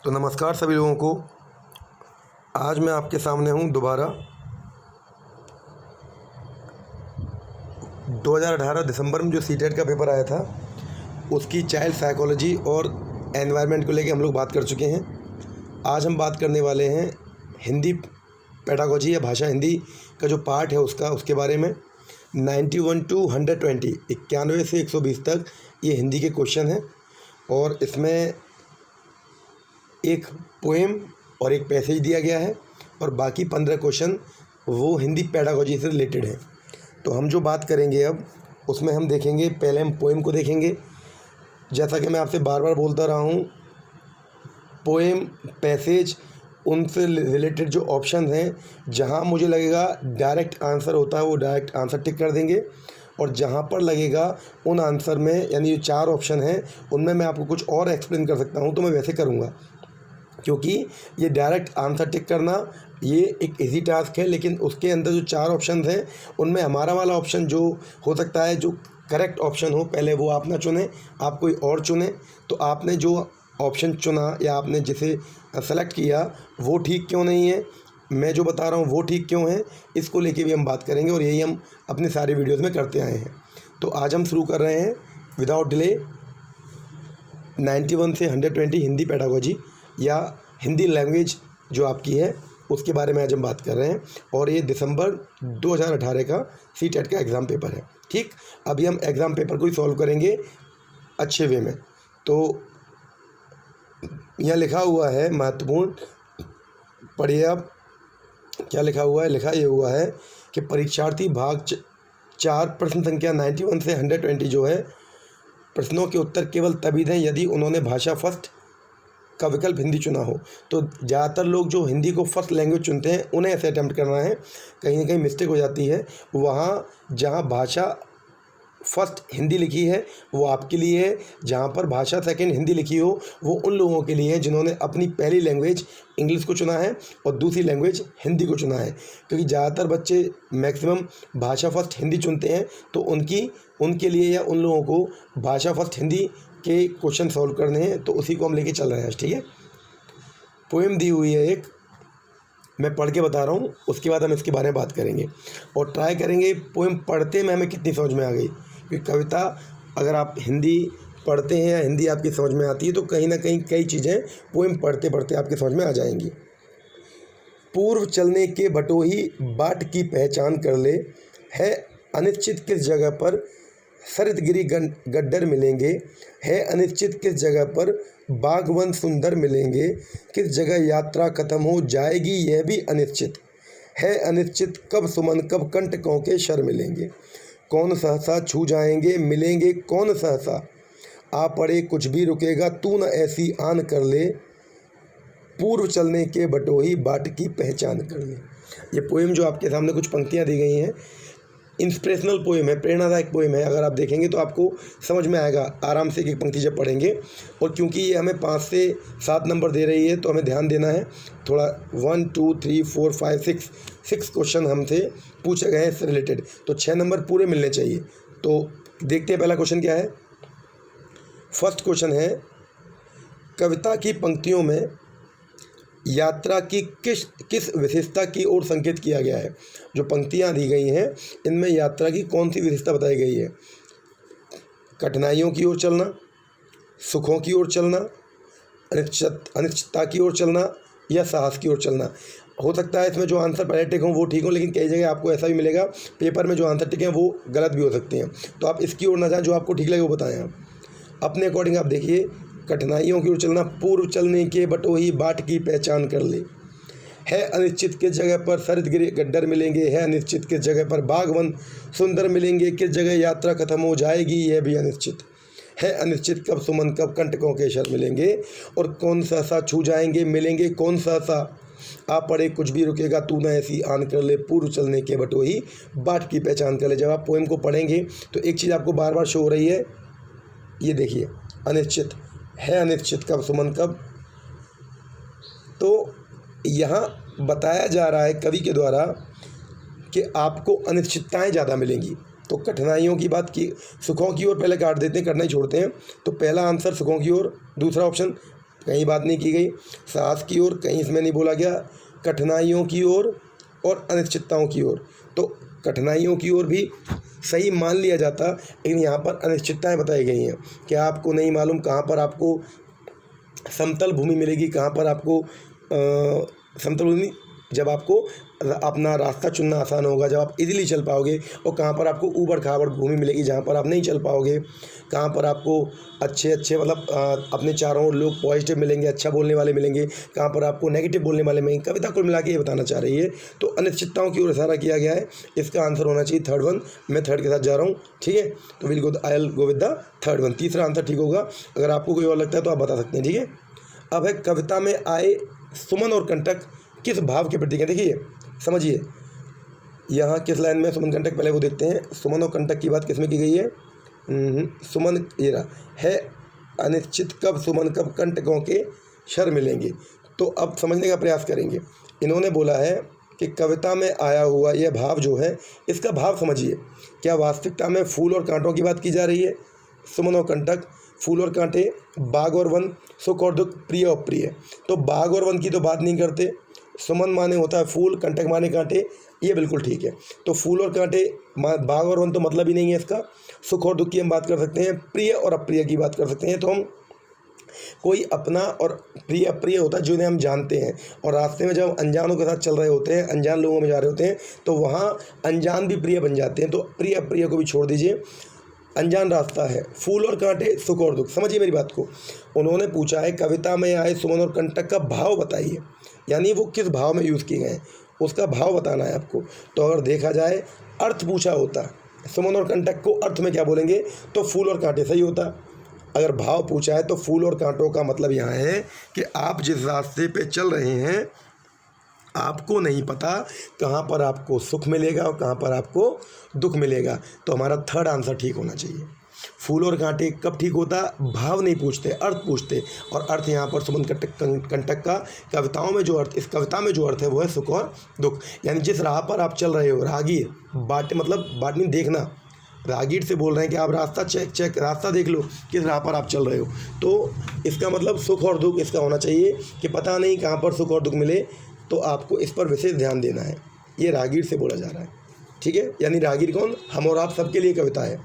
तो नमस्कार सभी लोगों को। आज मैं आपके सामने हूँ दोबारा 2018 दिसंबर में जो सीटेट का पेपर आया था उसकी चाइल्ड साइकोलॉजी और एनवायरनमेंट को लेके हम लोग बात कर चुके हैं। आज हम बात करने वाले हैं हिंदी पेडागोजी या भाषा हिंदी का जो पार्ट है उसके बारे में। 91 to 120 91 से 120 तक ये हिंदी के क्वेश्चन हैं और इसमें एक पोएम और एक पैसेज दिया गया है और बाकी 15 क्वेश्चन वो हिंदी पेडागोजी से रिलेटेड हैं। तो हम जो बात करेंगे अब उसमें हम देखेंगे, पहले हम पोएम को देखेंगे। जैसा कि मैं आपसे बार बार बोलता रहा हूँ, पोएम, पैसेज, उनसे रिलेटेड जो ऑप्शन हैं, जहाँ मुझे लगेगा डायरेक्ट आंसर होता है वो डायरेक्ट आंसर टिक कर देंगे और जहाँ पर लगेगा उन आंसर में, यानी जो 4 ऑप्शन हैं उनमें मैं आपको कुछ और एक्सप्लेन कर सकता हूँ तो मैं वैसे करूँगा, क्योंकि ये डायरेक्ट आंसर टिक करना ये एक इजी टास्क है। लेकिन उसके अंदर जो 4 ऑप्शन हैं उनमें हमारा वाला ऑप्शन जो हो सकता है, जो करेक्ट ऑप्शन हो, पहले वो आप ना चुनें, आप कोई और चुनें। तो आपने जो ऑप्शन चुना या आपने जिसे सेलेक्ट किया वो ठीक क्यों नहीं है, मैं जो बता रहा हूँ वो ठीक क्यों है, इसको लेके भी हम बात करेंगे और यही हम अपने सारे वीडियोज़ में करते आए हैं। तो आज हम शुरू कर रहे हैं विदाउट डिले 91 से 120 हिंदी पेडागोजी या हिंदी लैंग्वेज जो आपकी है उसके बारे में आज हम बात कर रहे हैं। और ये दिसंबर 2018 का सीटेट का एग्ज़ाम पेपर है। ठीक, अभी हम एग्ज़ाम पेपर को ही सॉल्व करेंगे अच्छे वे में। तो यहाँ लिखा हुआ है, महत्वपूर्ण पढ़िए आप क्या लिखा हुआ है। लिखा ये हुआ है कि परीक्षार्थी भाग 4 प्रश्न संख्या 91 से 120 जो है प्रश्नों के उत्तर केवल तभी दें यदि उन्होंने भाषा फर्स्ट का विकल्प हिंदी चुना हो। तो ज़्यादातर लोग जो हिंदी को फर्स्ट लैंग्वेज चुनते हैं उन्हें ऐसे अटैम्प्ट करना है। कहीं ना कहीं मिस्टेक हो जाती है। वहाँ जहाँ भाषा फर्स्ट हिंदी लिखी है वो आपके लिए है, जहाँ पर भाषा सेकंड हिंदी लिखी हो वो उन लोगों के लिए है जिन्होंने अपनी पहली लैंग्वेज इंग्लिश को चुना है और दूसरी लैंग्वेज हिंदी को चुना है। क्योंकि ज़्यादातर बच्चे मैक्सिमम भाषा फर्स्ट हिंदी चुनते हैं, तो उनके लिए या उन लोगों को भाषा फर्स्ट हिंदी के क्वेश्चन सॉल्व करने हैं, तो उसी को हम लेके चल रहे हैं। ठीक है, पोएम दी हुई है एक, मैं पढ़ के बता रहा हूँ, उसके बाद हम इसके बारे में बात करेंगे और ट्राई करेंगे पोएम पढ़ते में हमें कितनी समझ में आ गई। क्योंकि कविता अगर आप हिंदी पढ़ते हैं या हिंदी आपकी समझ में आती है तो कहीं ना कहीं कई चीज़ें पोएम पढ़ते पढ़ते आपकी समझ में आ जाएंगी। पूर्व चलने के बटोही बाट की पहचान कर ले, है अनिश्चित किस जगह पर सरितगिरी गड्ढर मिलेंगे, है अनिश्चित किस जगह पर बागवन सुंदर मिलेंगे, किस जगह यात्रा खत्म हो जाएगी यह भी अनिश्चित, है अनिश्चित कब सुमन कब कंटकों के शर मिलेंगे, कौन सहसा छू जाएंगे मिलेंगे कौन सहसा, आ पड़े कुछ भी रुकेगा तू न ऐसी आन कर ले, पूर्व चलने के बटोही बाट की पहचान कर ले। ये पोएम जो आपके सामने कुछ पंक्तियाँ दी गई हैं, इंस्पिरेशनल पोएम है, प्रेरणादायक पोएम है। अगर आप देखेंगे तो आपको समझ में आएगा आराम से एक पंक्ति जब पढ़ेंगे। और क्योंकि ये हमें 5 से 7 नंबर दे रही है तो हमें ध्यान देना है थोड़ा। 1 2 3 4 5 6 क्वेश्चन हमसे पूछे गए हैं इससे रिलेटेड, तो 6 नंबर पूरे मिलने चाहिए। तो देखते हैं पहला क्वेश्चन क्या है। फर्स्ट क्वेश्चन है, कविता की पंक्तियों में यात्रा की किस विशेषता की ओर संकेत किया गया है। जो पंक्तियाँ दी गई हैं इनमें यात्रा की कौन सी विशेषता बताई गई है। कठिनाइयों की ओर चलना, सुखों की ओर चलना, अनिश्चितता की ओर चलना या साहस की ओर चलना। हो सकता है इसमें जो आंसर पहले टिक हों वो ठीक हों, लेकिन कई जगह आपको ऐसा भी मिलेगा पेपर में जो आंसर टिके हैं वो गलत भी हो सकते हैं। तो आप इसकी ओर ना जाएं, जो आपको ठीक लगे वो बताएं। आप अपने अकॉर्डिंग आप देखिए। कठिनाइयों की ओर चलना, पूर्व चलने के बटोही बाट की पहचान कर ले, है अनिश्चित किस जगह पर सरितगिरी गड्ढर मिलेंगे, है अनिश्चित किस जगह पर बागवन सुंदर मिलेंगे, किस जगह यात्रा खत्म हो जाएगी यह भी अनिश्चित, है अनिश्चित कब सुमन कब कंटकों के शर मिलेंगे, और कौन सहसा छू जाएंगे मिलेंगे कौन सहसा, आ पड़े कुछ भी रुकेगा तू न ऐसी आन कर ले, पूर्व चलने के बटोही बाट की पहचान कर ले। जब आप पोएम को पढ़ेंगे तो एक चीज़ आपको बार बार शो हो रही है, ये देखिए, अनिश्चित है अनिश्चित कब सुमन कब। तो यहाँ बताया जा रहा है कवि के द्वारा कि आपको अनिश्चितताएं ज़्यादा मिलेंगी। तो कठिनाइयों की बात की, सुखों की ओर पहले काट देते हैं, करना ही छोड़ते हैं। तो पहला आंसर सुखों की ओर, दूसरा ऑप्शन कहीं बात नहीं की गई साहस की ओर, कहीं इसमें नहीं बोला गया कठिनाइयों की ओर और अनिश्चितताओं की ओर। तो कठिनाइयों की ओर भी सही मान लिया जाता, लेकिन यहाँ पर अनिश्चितताएं बताई गई हैं कि आपको नहीं मालूम कहाँ पर आपको समतल भूमि मिलेगी, कहाँ पर आपको समतल भूमि, जब आपको अपना रास्ता चुनना आसान होगा, जब आप इजीली चल पाओगे, और कहाँ पर आपको ऊबड़ खाबड़ भूमि मिलेगी जहाँ पर आप नहीं चल पाओगे, कहाँ पर आपको अच्छे अच्छे मतलब अपने चारों ओर लोग पॉजिटिव मिलेंगे, अच्छा बोलने वाले मिलेंगे, कहाँ पर आपको नेगेटिव बोलने वाले मिलेंगे। कविता कुल मिला के ये बताना चाह रही है। तो अनिश्चितताओं की ओर इशारा किया गया है, इसका आंसर होना चाहिए थर्ड वन। मैं थर्ड के साथ जा रहा हूँ, ठीक है। तो I will go with the third one, तीसरा आंसर ठीक होगा। अगर आपको कोई और लगता है तो आप बता सकते हैं, ठीक है। अब है कविता में आए सुमन और कंटक किस भाव के प्रतीक हैं। देखिए समझिए, यहाँ किस लाइन में सुमन कंटक, पहले वो देखते हैं। सुमन और कंटक की बात किसमें की गई है? सुमन, ये रहा है, अनिश्चित कब सुमन कब कंटकों के शर मिलेंगे। तो अब समझने का प्रयास करेंगे। इन्होंने बोला है कि कविता में आया हुआ यह भाव जो है, इसका भाव समझिए। क्या वास्तविकता में फूल और कांटों की बात की जा रही है? सुमन और कंटक, फूल और कांटे, बाग और वन, सुख और दुख, प्रिय और प्रिय। तो बाग और वन की तो बात नहीं करते। सुमन माने होता है फूल, कंटक माने कांटे, ये बिल्कुल ठीक है। तो फूल और कांटे, बाग और वन तो मतलब ही नहीं है इसका। सुख और दुख की हम बात कर सकते हैं, प्रिय और अप्रिय की बात कर सकते हैं। तो हम कोई अपना और प्रिय अप्रिय होता है जिन्हें हम जानते हैं, और रास्ते में जब हम अनजानों के साथ चल रहे होते हैं, अनजान लोगों में जा रहे होते हैं, तो वहाँ अनजान भी प्रिय बन जाते हैं। तो प्रिय अप्रिय को भी छोड़ दीजिए, अनजान रास्ता है। फूल और कांटे, सुख और दुख, समझिए मेरी बात को। उन्होंने पूछा है कविता में आए सुमन और कंटक का भाव बताइए, यानी वो किस भाव में यूज़ किए गए हैं, उसका भाव बताना है आपको। तो अगर देखा जाए अर्थ पूछा होता, सुमन और कंटक को अर्थ में क्या बोलेंगे, तो फूल और कांटे सही होता। अगर भाव पूछा है तो फूल और कांटों का मतलब यहाँ है कि आप जिस रास्ते पे चल रहे हैं, आपको नहीं पता कहाँ पर आपको सुख मिलेगा और कहाँ पर आपको दुख मिलेगा। तो हमारा थर्ड आंसर ठीक होना चाहिए। फूल और कांटे कब ठीक होता? भाव नहीं पूछते, अर्थ पूछते। और अर्थ यहाँ पर सुमन कंटक का कविताओं में जो अर्थ, इस कविता में जो अर्थ है वो है सुख और दुख। यानी जिस राह पर आप चल रहे हो, राहगीर, बाट मतलब बाटनी देखना, राहगीर से बोल रहे हैं कि आप रास्ता चेक रास्ता देख लो किस राह पर आप चल रहे हो। तो इसका मतलब सुख और दुख इसका होना चाहिए कि पता नहीं कहाँ पर सुख और दुख मिले, तो आपको इस पर विशेष ध्यान देना है। ये राहगीर से बोला जा रहा है, ठीक है। यानी राहगीर कौन? हम और आप सबके लिए कविता है।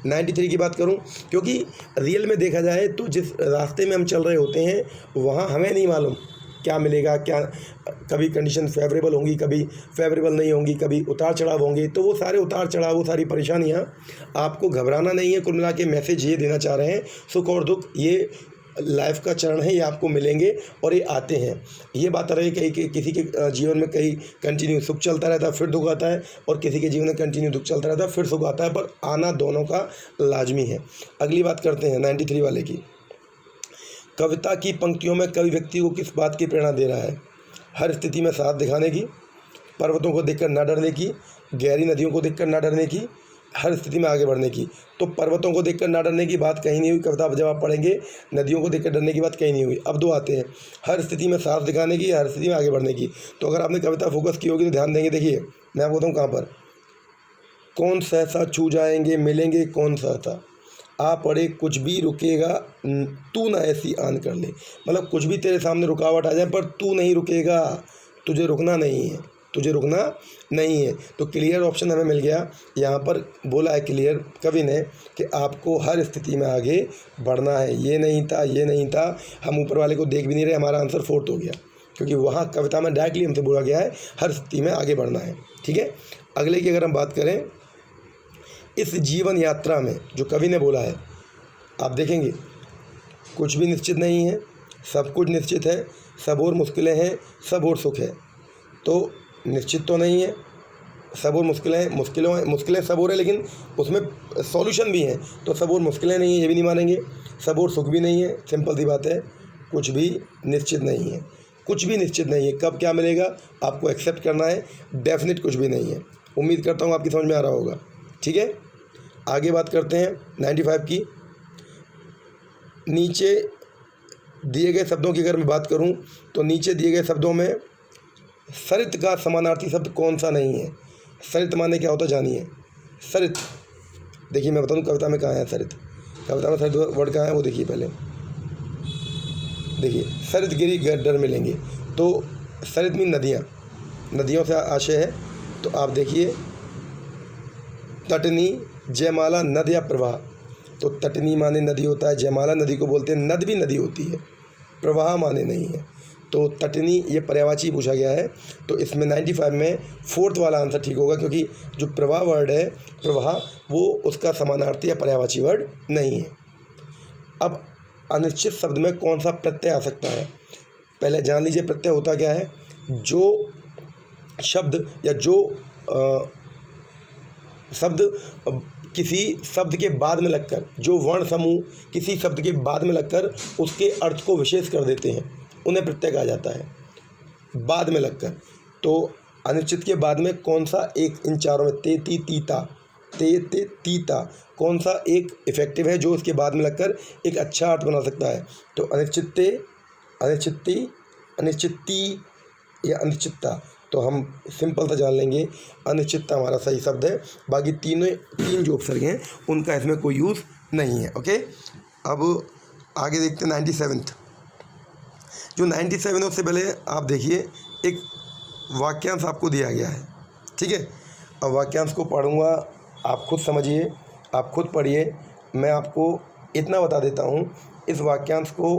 93 की बात करूं, क्योंकि रियल में देखा जाए तो जिस रास्ते में हम चल रहे होते हैं वहाँ हमें नहीं मालूम क्या मिलेगा, क्या कभी कंडीशन फेवरेबल होंगी, कभी फेवरेबल नहीं होंगी, कभी उतार चढ़ाव होंगे। तो वो सारे उतार चढ़ाव, वो सारी परेशानियाँ, आपको घबराना नहीं है। कुल मिला के मैसेज ये देना चाह रहे हैं, सुख और दुख ये लाइफ का चरण है, ये आपको मिलेंगे और ये आते हैं। ये बात रही कि किसी के जीवन में कहीं कंटिन्यू सुख चलता रहता है फिर दुख आता है, और किसी के जीवन में कंटिन्यू दुख चलता रहता है फिर सुख आता है, पर आना दोनों का लाजमी है। अगली बात करते हैं 93 वाले की। कविता की पंक्तियों में कवि व्यक्ति को किस बात की प्रेरणा दे रहा है? हर स्थिति में साथ दिखाने की, पर्वतों को देखकर न डरने की, गहरी नदियों को देखकर न डरने की, हर स्थिति में आगे बढ़ने की। तो पर्वतों को देखकर ना डरने की बात कहीं नहीं हुई, कविता जब आप पढ़ेंगे नदियों को देखकर डरने की बात कहीं नहीं हुई। अब दो आते हैं, हर स्थिति में साथ दिखाने की, हर स्थिति में आगे बढ़ने की। तो अगर आपने कविता फोकस की होगी तो ध्यान देंगे। देखिए मैं आपको बताऊँ कहाँ पर, कौन सहसा छू जाएंगे मिलेंगे कौन सहसा, आ पड़े कुछ भी रुकेगा तू ना ऐसी आन कर ले। मतलब कुछ भी तेरे सामने रुकावट आ जाए पर तू नहीं रुकेगा, तुझे रुकना नहीं है, तुझे रुकना नहीं है। तो क्लियर ऑप्शन हमें मिल गया। यहाँ पर बोला है क्लियर कवि ने कि आपको हर स्थिति में आगे बढ़ना है। ये नहीं था, ये नहीं था, हम ऊपर वाले को देख भी नहीं रहे, हमारा आंसर फोर्थ हो गया, क्योंकि वहाँ कविता में डायरेक्टली हमसे बोला गया है हर स्थिति में आगे बढ़ना है, ठीक है। अगले की अगर हम बात करें, इस जीवन यात्रा में जो कवि ने बोला है, आप देखेंगे कुछ भी निश्चित नहीं है, सब कुछ निश्चित है, सब और मुश्किलें हैं, सब और सुख है। तो निश्चित तो नहीं है, सब और मुश्किलें सब और है, लेकिन उसमें सॉल्यूशन भी हैं। तो सब और मुश्किलें नहीं है ये भी नहीं मानेंगे, सब और सुख भी नहीं है, सिंपल सी बात है, कुछ भी निश्चित नहीं है, कुछ भी निश्चित नहीं है। कब क्या मिलेगा आपको एक्सेप्ट करना है, डेफिनेट कुछ भी नहीं है। उम्मीद करता हूँ आपकी समझ में आ रहा होगा, ठीक है। आगे बात करते हैं 95 की। नीचे दिए गए शब्दों की अगर मैं बात करूं तो नीचे दिए गए शब्दों में सरित का समानार्थी शब्द कौन सा नहीं है? सरित माने क्या होता जानिए। सरित, देखिए मैं बताऊं कविता में कहाँ है सरित, कविता में सरित वर्ड कहाँ है वो देखिए पहले। देखिए सरित गिरी गड्ढर मिलेंगे, तो सरित मीन नदियाँ, नदियों से आशय है। तो आप देखिए तटनी जयमाला नद या प्रवाह, तो तटनी माने नदी होता है, जयमाला नदी को बोलते हैं, नद भी नदी होती है, प्रवाह माने नहीं है। तो तटनी ये पर्यायवाची पूछा गया है, तो इसमें 95 में 4th वाला आंसर ठीक होगा, क्योंकि जो प्रवाह वर्ड है, प्रवाह, वो उसका समानार्थी या पर्यायवाची वर्ड नहीं है। अब अनिश्चित शब्द में कौन सा प्रत्यय आ सकता है, पहले जान लीजिए प्रत्यय होता क्या है। जो शब्द या जो शब्द किसी शब्द के बाद में लगकर, जो वर्ण समूह किसी शब्द के बाद में लगकर उसके अर्थ को विशेष कर देते हैं, उन्हें प्रत्यय कहा जाता है, बाद में लगकर। तो अनिश्चित के बाद में कौन सा एक इन चारों में ते ती तीता, ते ते तीता, कौन सा एक इफेक्टिव है जो उसके बाद में लगकर एक अच्छा अर्थ बना सकता है। तो अनिश्चित, अनिश्चिती, अनिश्चिती या अनिश्चितता, तो हम सिंपल सा जान लेंगे अनिश्चितता हमारा सही शब्द है। बाकी तीन जो उपसर्ग हैं उनका इसमें कोई यूज़ नहीं है। ओके, अब आगे देखते हैं 97th। जो 97 उससे पहले आप देखिए एक वाक्यांश आपको दिया गया है, ठीक है। अब वाक्यांश को पढ़ूंगा, आप खुद समझिए, आप खुद पढ़िए। मैं आपको इतना बता देता हूँ, इस वाक्यांश को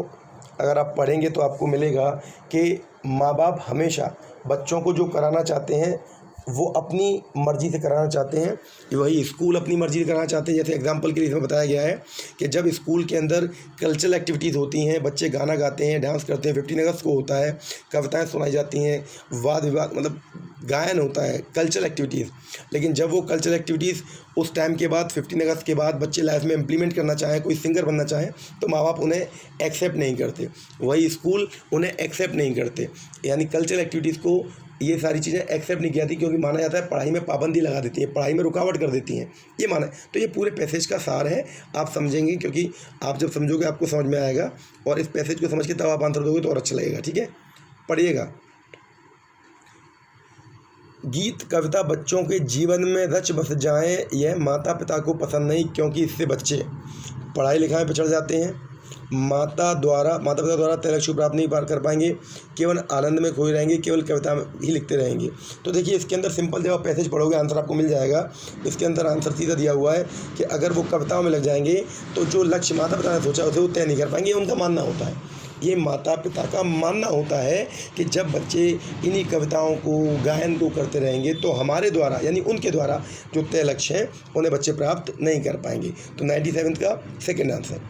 अगर आप पढ़ेंगे तो आपको मिलेगा कि माँ बाप हमेशा बच्चों को जो कराना चाहते हैं वो अपनी मर्ज़ी से कराना चाहते हैं, वही स्कूल अपनी मर्ज़ी से कराना चाहते हैं। जैसे एग्जांपल के लिए इसमें बताया गया है कि जब स्कूल के अंदर कल्चरल एक्टिविटीज़ होती हैं, बच्चे गाना गाते हैं, डांस करते हैं, 15 अगस्त को होता है, कविताएं सुनाई जाती हैं, वाद विवाद मतलब गायन होता है, कल्चरल एक्टिविटीज़। लेकिन जब वो कल्चरल एक्टिविटीज़ उस टाइम के बाद 15 अगस्त के बाद बच्चे लाइफ में इम्प्लीमेंट करना चाहें, कोई सिंगर बनना चाहें, तो माँ बाप उन्हें एक्सेप्ट नहीं करते, वही स्कूल उन्हें एक्सेप्ट नहीं करते। यानी कल्चरल एक्टिविटीज़ को ये सारी चीज़ें एक्सेप्ट नहीं की जाती, क्योंकि माना जाता है पढ़ाई में पाबंदी लगा देती हैं, पढ़ाई में रुकावट कर देती हैं, ये माना है। तो ये पूरे पैसेज का सार है, आप समझेंगे, क्योंकि आप जब समझोगे आपको समझ में आएगा, और इस पैसेज को समझ के तब आप आंसर दोगे तो और अच्छा लगेगा, ठीक है। पढ़िएगा। गीत कविता बच्चों के जीवन में रच बस जाएं, यह माता पिता को पसंद नहीं, क्योंकि इससे बच्चे पढ़ाई लिखाई पर चढ़ जाते हैं, माता पिता द्वारा तय लक्ष्य प्राप्त नहीं कर पाएंगे, केवल आनंद में खोए रहेंगे, केवल कविता ही लिखते रहेंगे। तो देखिए इसके अंदर सिंपल, जब आप पैसेज पढ़ोगे आंसर आपको मिल जाएगा। इसके अंदर आंसर सीधा दिया हुआ है कि अगर वो कविताओं में लग जाएंगे तो जो लक्ष्य माता पिता ने सोचा उसे वो तय नहीं कर पाएंगे, उनका मानना होता है, ये माता पिता का मानना होता है कि जब बच्चे इन्हीं कविताओं को, गायन को करते रहेंगे तो हमारे द्वारा यानी उनके द्वारा जो तय लक्ष्य हैं उन्हें बच्चे प्राप्त नहीं कर पाएंगे। तो 97 का सेकंड आंसर।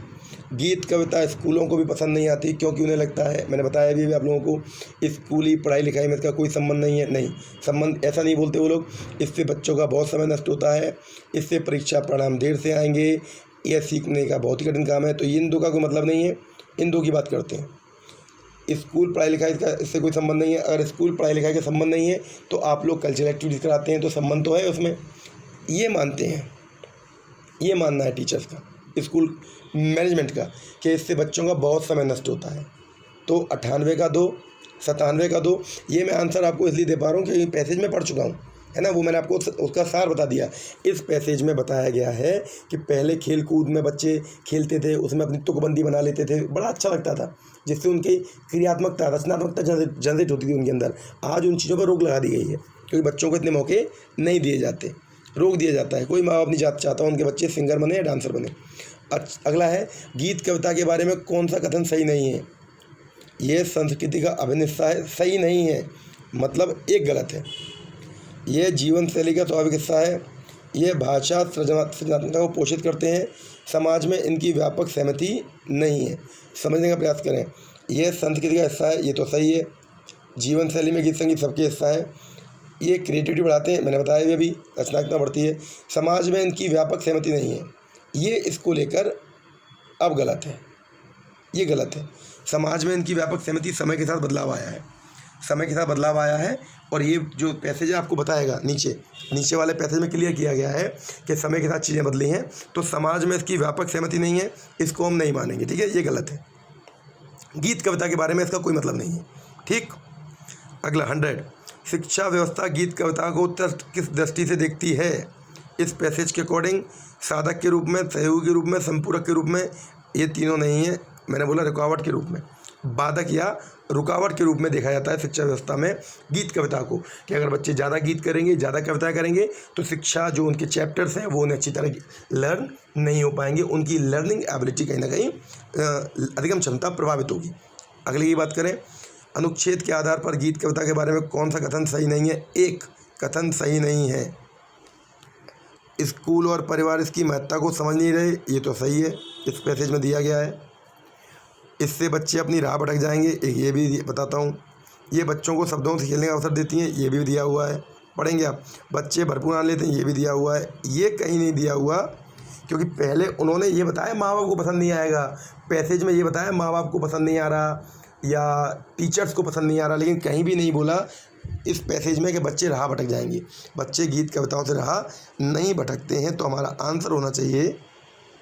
गीत कविता स्कूलों को भी पसंद नहीं आती, क्योंकि उन्हें लगता है, मैंने बताया भी आप लोगों को, स्कूली पढ़ाई लिखाई में इसका कोई संबंध नहीं है। नहीं, संबंध ऐसा नहीं बोलते वो लोग, इससे बच्चों का बहुत समय नष्ट होता है, इससे परीक्षा परिणाम देर से आएंगे, यह सीखने का बहुत ही कठिन काम है। तो इन दो का कोई मतलब नहीं है, इन दो की बात करते हैं। स्कूल पढ़ाई लिखाई का इससे कोई संबंध नहीं है। अगर स्कूल पढ़ाई लिखाई का संबंध नहीं है तो आप लोग कल्चरल एक्टिविटीज़ कराते हैं, तो संबंध तो है उसमें, ये मानते हैं, ये मानना है टीचर्स का, स्कूल मैनेजमेंट का, कि इससे बच्चों का बहुत समय नष्ट होता है। तो 98 का 2, 97 का 2, ये मैं आंसर आपको इसलिए दे पा रहा हूँ क्योंकि पैसेज में पढ़ चुका हूँ, है ना, वो मैंने आपको उसका सार बता दिया। इस पैसेज में बताया गया है कि पहले खेल कूद में बच्चे खेलते थे, उसमें अपनी तुकबंदी बना लेते थे, बड़ा अच्छा लगता था, जिससे उनकी क्रियात्मकता, रचनात्मकता जनरेट होती थी उनके अंदर। आज उन चीज़ों पर रोक लगा दी गई है, क्योंकि बच्चों को इतने मौके नहीं दिए जाते, रोक दिया जाता है। कोई माँ बाप नहीं चाहता उनके बच्चे सिंगर बने या डांसर बने। अगला है, गीत कविता के बारे में कौन सा कथन सही नहीं है। यह संस्कृति का अभिन्न हिस्सा है, सही नहीं है, मतलब एक गलत है। यह जीवन शैली का स्वाभाविक हिस्सा है, यह भाषा सृजनात्मकता को पोषित करते हैं, समाज में इनकी व्यापक सहमति नहीं है। समझने का प्रयास करें। यह संस्कृति का हिस्सा है, ये तो सही है। जीवन शैली में गीत संगीत सबके हिस्सा है, ये क्रिएटिविटी बढ़ाते हैं, मैंने बताया भी अभी, रचनात्मकता बढ़ती है। समाज में इनकी व्यापक सहमति नहीं है, ये इसको लेकर अब गलत है, ये गलत है। समाज में इनकी व्यापक सहमति समय के साथ बदलाव आया है, समय के साथ बदलाव आया है। और ये जो पैसेज है आपको बताएगा, नीचे वाले पैसेज में क्लियर किया गया है कि समय के साथ चीज़ें बदली हैं, तो समाज में इसकी व्यापक सहमति नहीं है, इसको हम नहीं मानेंगे, ठीक है, ये गलत है। गीत कविता के बारे में इसका कोई मतलब नहीं है, ठीक। अगला 100, शिक्षा व्यवस्था गीत कविता को किस दृष्टि से देखती है। इस पैसेज के अकॉर्डिंग साधक के रूप में, सहयोगी के रूप में, संपूरक के रूप में, ये तीनों नहीं है, मैंने बोला रुकावट के रूप में। बाधक या रुकावट के रूप में देखा जाता है शिक्षा व्यवस्था में गीत कविता को, कि अगर बच्चे ज़्यादा गीत करेंगे, ज़्यादा कविताएं करेंगे तो शिक्षा जो उनके चैप्टर्स हैं वो उन्हें अच्छी तरह लर्न नहीं हो पाएंगे, उनकी लर्निंग एबिलिटी कहीं ना कहीं अधिगम क्षमता प्रभावित होगी। अगली की बात करें, अनुच्छेद के आधार पर गीत कविता के बारे में कौन सा कथन सही नहीं है? एक कथन सही नहीं है, स्कूल और परिवार इसकी महत्ता को समझ नहीं रहे, ये तो सही है, इस पैसेज में दिया गया है। इससे बच्चे अपनी राह भटक जाएंगे, एक ये भी बताता हूँ। ये बच्चों को शब्दों से खेलने का अवसर देती हैं, ये भी दिया हुआ है, पढ़ेंगे आप। बच्चे भरपूर आनंद लेते हैं, ये भी दिया हुआ है। ये कहीं नहीं दिया हुआ, क्योंकि पहले उन्होंने ये बताया माँ बाप को पसंद नहीं आएगा, पैसेज में ये बताया माँ बाप को पसंद नहीं आ रहा या टीचर्स को पसंद नहीं आ रहा, लेकिन कहीं भी नहीं बोला इस पैसेज में कि बच्चे राह भटक जाएंगे। बच्चे गीत कविताओं से राह नहीं भटकते हैं, तो हमारा आंसर होना चाहिए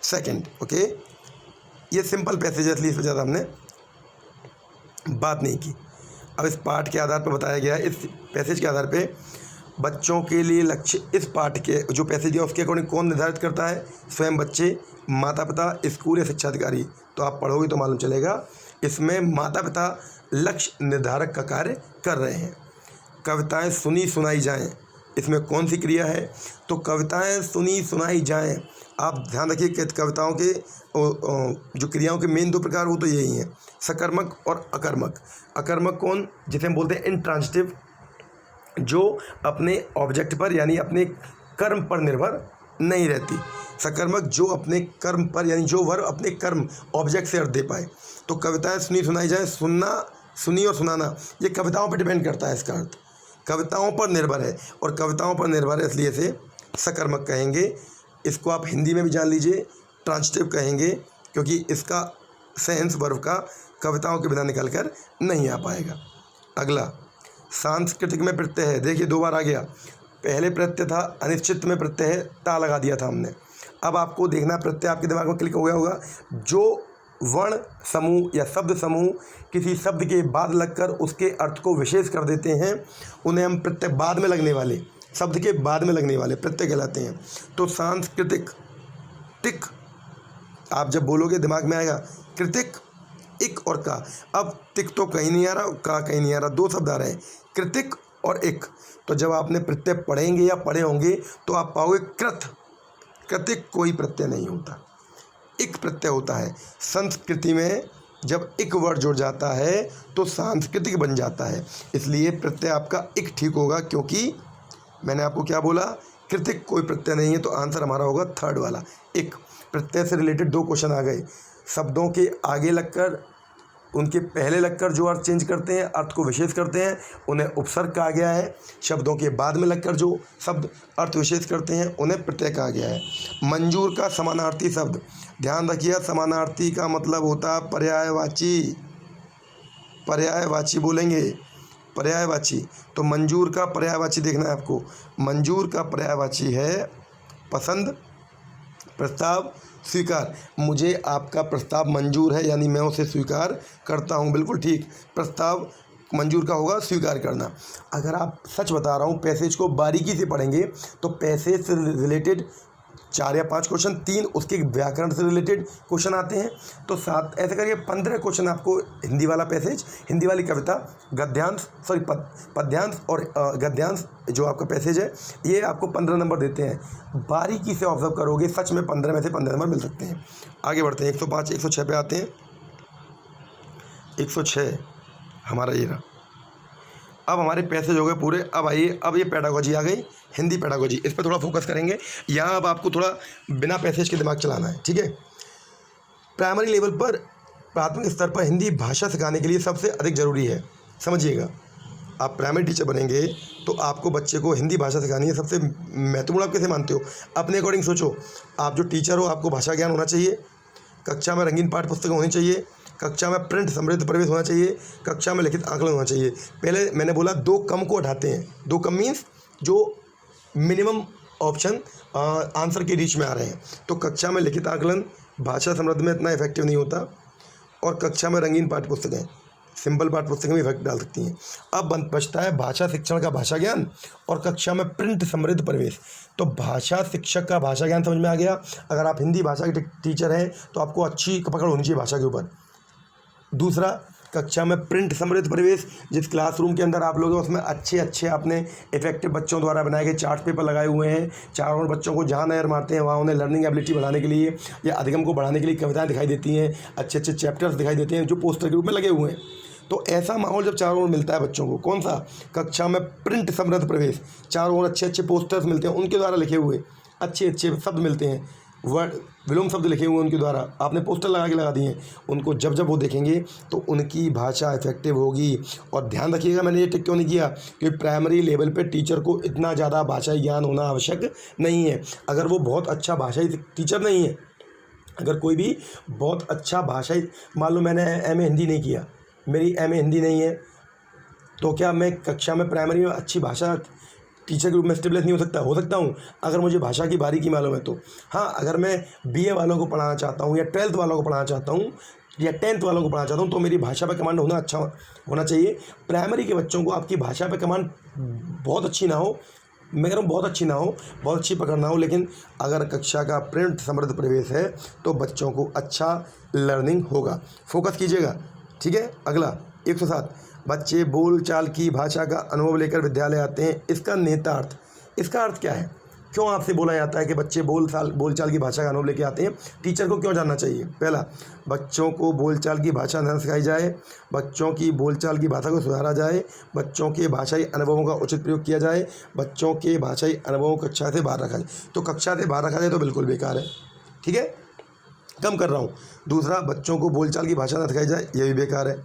सेकंड। ओके, ये सिंपल पैसेज है, इसलिए इसमें ज़्यादा हमने बात नहीं की। अब इस पाठ के आधार पर बताया गया है, इस पैसेज के आधार पे बच्चों के लिए लक्ष्य, इस पाठ के जो पैसेज है उसके अकॉर्डिंग कौन निर्धारित करता है? स्वयं बच्चे, माता पिता, स्कूल या शिक्षा अधिकारी। तो आप पढ़ोगे तो मालूम चलेगा, इसमें माता पिता लक्ष्य निर्धारक का कार्य कर रहे हैं। कविताएं सुनी सुनाई जाएं, इसमें कौन सी क्रिया है? तो कविताएं सुनी सुनाई जाएं, आप ध्यान रखिए कि कविताओं के जो क्रियाओं के मेन दो प्रकार वो तो यही हैं, सकर्मक और अकर्मक। अकर्मक कौन? जिसे हम बोलते हैं इंट्रांजिटिव, जो अपने ऑब्जेक्ट पर यानी अपने कर्म पर निर्भर नहीं रहती। सकर्मक जो अपने कर्म पर यानी जो वर्ब अपने कर्म ऑब्जेक्ट से अर्थ दे पाए। तो कविताएं सुनी सुनाई जाए, सुनना, सुनी और सुनाना ये कविताओं पर डिपेंड करता है, इसका अर्थ कविताओं पर निर्भर है, और कविताओं पर निर्भर है इसलिए इसे सकर्मक कहेंगे। इसको आप हिंदी में भी जान लीजिए, ट्रांजिटिव कहेंगे, क्योंकि इसका सेंस वर्ब का कविताओं के बिना निकल कर नहीं आ पाएगा। अगला सांस्कृतिक में प्रत्यय है, देखिए दो बार आ गया। पहले प्रत्यय था अनिश्चित में प्रत्यय है, ता लगा दिया था हमने। अब आपको देखना प्रत्यय आपके दिमाग में क्लिक हो गया होगा, जो वर्ण समूह या शब्द समूह किसी शब्द के बाद लगकर उसके अर्थ को विशेष कर देते हैं, उन्हें हम प्रत्यय बाद में लगने वाले, शब्द के बाद में लगने वाले प्रत्यय कहलाते हैं। तो सांस्कृतिक, टिक आप जब बोलोगे दिमाग में आएगा कृतिक, इक और का। अब तिक तो कहीं नहीं आ रहा, का कहीं नहीं आ रहा, दो शब्द आ रहे हैं, कृतिक और इक। तो जब आपने प्रत्यय पढ़ेंगे या पढ़े होंगे तो आप पाओगे कृत, कृतिक कोई प्रत्यय नहीं होता, इक प्रत्यय होता है। संस्कृति में जब इक वर्ड जुड़ जाता है तो सांस्कृतिक बन जाता है, इसलिए प्रत्यय आपका इक ठीक होगा, क्योंकि मैंने आपको क्या बोला, कृतिक कोई प्रत्यय नहीं है, तो आंसर हमारा होगा थर्ड वाला इक। प्रत्यय से रिलेटेड दो क्वेश्चन आ गए, शब्दों के आगे लगकर, उनके पहले लगकर जो अर्थ चेंज करते हैं, अर्थ को विशेष करते हैं, उन्हें उपसर्ग कहा गया है। शब्दों के बाद में लगकर जो शब्द अर्थ विशेष करते हैं उन्हें प्रत्यय कहा गया है। मंजूर का समानार्थी शब्द, ध्यान रखिए समानार्थी का मतलब होता है पर्यायवाची, पर्यायवाची बोलेंगे, पर्यायवाची। तो मंजूर का पर्यायवाची देखना है आपको, मंजूर का पर्यायवाची है पसंद, प्रस्ताव, स्वीकार। मुझे आपका प्रस्ताव मंजूर है यानी मैं उसे स्वीकार करता हूँ, बिल्कुल ठीक। प्रस्ताव मंजूर का होगा स्वीकार करना। अगर आप सच बता रहा हूँ, पैसेज को बारीकी से पढ़ेंगे तो पैसेज से रिलेटेड 4 या 5 क्वेश्चन, 3 उसके व्याकरण से रिलेटेड क्वेश्चन आते हैं, तो 7 ऐसे करके 15 क्वेश्चन आपको हिंदी वाला पैसेज, हिंदी वाली कविता, गद्यांश सॉरी पद्यांश और गद्यांश जो आपका पैसेज है, ये आपको 15 नंबर देते हैं। बारीकी से ऑब्जर्व करोगे, सच में 15 में से 15 नंबर मिल सकते हैं। आगे बढ़ते हैं, 105 106 पे आते हैं। 106 हमारा ये रहा। अब हमारे पैसेज हो गए पूरे। अब आइए, अब ये पेडागोजी आ गई, हिंदी पेडागोजी, इस पर थोड़ा फोकस करेंगे। यहाँ अब आपको थोड़ा बिना पैसेज के दिमाग चलाना है, ठीक है। प्राइमरी लेवल पर, प्राथमिक स्तर पर हिंदी भाषा सिखाने के लिए सबसे अधिक ज़रूरी है, समझिएगा। आप प्राइमरी टीचर बनेंगे तो आपको बच्चे को हिंदी भाषा सिखानी है, सबसे महत्वपूर्ण। आप कैसे मानते हो? अपने अकॉर्डिंग सोचो। आप जो टीचर हो, आपको भाषा ज्ञान होना चाहिए, कक्षा में रंगीन पाठ्य पुस्तक होनी चाहिए, कक्षा में प्रिंट समृद्ध प्रवेश होना चाहिए, कक्षा में लिखित आकलन होना चाहिए। पहले मैंने बोला 2 कम को हटाते हैं, 2 कम मीन्स जो मिनिमम ऑप्शन आंसर के बीच में आ रहे हैं। तो कक्षा में लिखित आकलन भाषा समृद्ध में इतना इफेक्टिव नहीं होता, और कक्षा में रंगीन पाठ्य पुस्तकें, सिंपल पाठ्य पुस्तकें भी इफेक्ट डाल सकती हैं। अब बचता है भाषा शिक्षण का भाषा ज्ञान और कक्षा में प्रिंट समृद्ध प्रवेश। तो भाषा शिक्षक का भाषा ज्ञान समझ में आ गया। अगर आप हिंदी भाषा के टीचर हैं तो आपको अच्छी पकड़ होनी चाहिए भाषा के ऊपर। दूसरा, कक्षा में प्रिंट समृद्ध परिवेश, जिस क्लासरूम के अंदर आप लोग हैं उसमें अच्छे अच्छे आपने इफेक्टिव बच्चों द्वारा बनाए गए चार्ट पेपर लगाए हुए हैं। चारों ओर बच्चों को जहाँ नज़र मारते हैं वहाँ उन्हें लर्निंग एबिलिटी बढ़ाने के लिए या अधिगम को बढ़ाने के लिए कविताएं दिखाई देती हैं, अच्छे अच्छे चैप्टर्स दिखाई देते हैं जो पोस्टर के रूप में लगे हुए हैं। तो ऐसा माहौल जब चारों ओर मिलता है बच्चों को, कौन सा, कक्षा में प्रिंट समृद्ध प्रवेश, चारों ओर अच्छे अच्छे पोस्टर्स मिलते हैं उनके द्वारा लिखे हुए, अच्छे अच्छे शब्द मिलते हैं, वर्ड विलोम शब्द लिखे हुए उनके द्वारा, आपने पोस्टर लगा दिए, उनको जब जब वो देखेंगे तो उनकी भाषा इफेक्टिव होगी। और ध्यान रखिएगा मैंने ये टिक क्यों नहीं किया, क्योंकि प्राइमरी लेवल पे टीचर को इतना ज़्यादा भाषाई ज्ञान होना आवश्यक नहीं है। अगर वो बहुत अच्छा भाषाई टीचर नहीं है, अगर कोई भी बहुत अच्छा भाषाई, मान लो मैंने एमए हिंदी नहीं किया, मेरी एमए हिंदी नहीं है, तो क्या मैं कक्षा में प्राइमरी में अच्छी भाषा टीचर के रूप में स्टेबलिश नहीं हो सकता? हो सकता हूँ, अगर मुझे भाषा की बारीकी मालूम है तो। हाँ, अगर मैं बीए वालों को पढ़ाना चाहता हूँ या 12th वालों को पढ़ाना चाहता हूँ या 10th वालों को पढ़ाना चाहता हूँ तो मेरी भाषा पे कमांड होना अच्छा होना चाहिए। प्राइमरी के बच्चों को आपकी भाषा पे कमांड बहुत अच्छी ना हो, मैं कह रहा हूँ बहुत अच्छी ना हो, बहुत अच्छी पकड़ ना हो, लेकिन अगर कक्षा का प्रिंट समृद्ध परिवेश है तो बच्चों को अच्छा लर्निंग होगा। फोकस कीजिएगा, ठीक है। अगला 107, बच्चे बोल चाल की भाषा का अनुभव लेकर विद्यालय आते हैं, इसका नेतार्थ, इसका अर्थ क्या है? क्यों आपसे बोला जाता है कि बच्चे बोलचाल की भाषा का अनुभव लेकर आते हैं? टीचर को क्यों जानना चाहिए? पहला, बच्चों को बोलचाल की भाषा न सिखाई जाए, बच्चों की बोलचाल की भाषा को सुधारा जाए, बच्चों के भाषाई अनुभवों का उचित प्रयोग किया जाए, बच्चों के भाषाई अनुभवों को कक्षा से बाहर रखा जाए। तो कक्षा से बाहर रखा जाए तो बिल्कुल बेकार है, ठीक है, कम कर रहा हूँ। दूसरा, बच्चों को बोलचाल की भाषा न सिखाई जाए, ये भी बेकार है।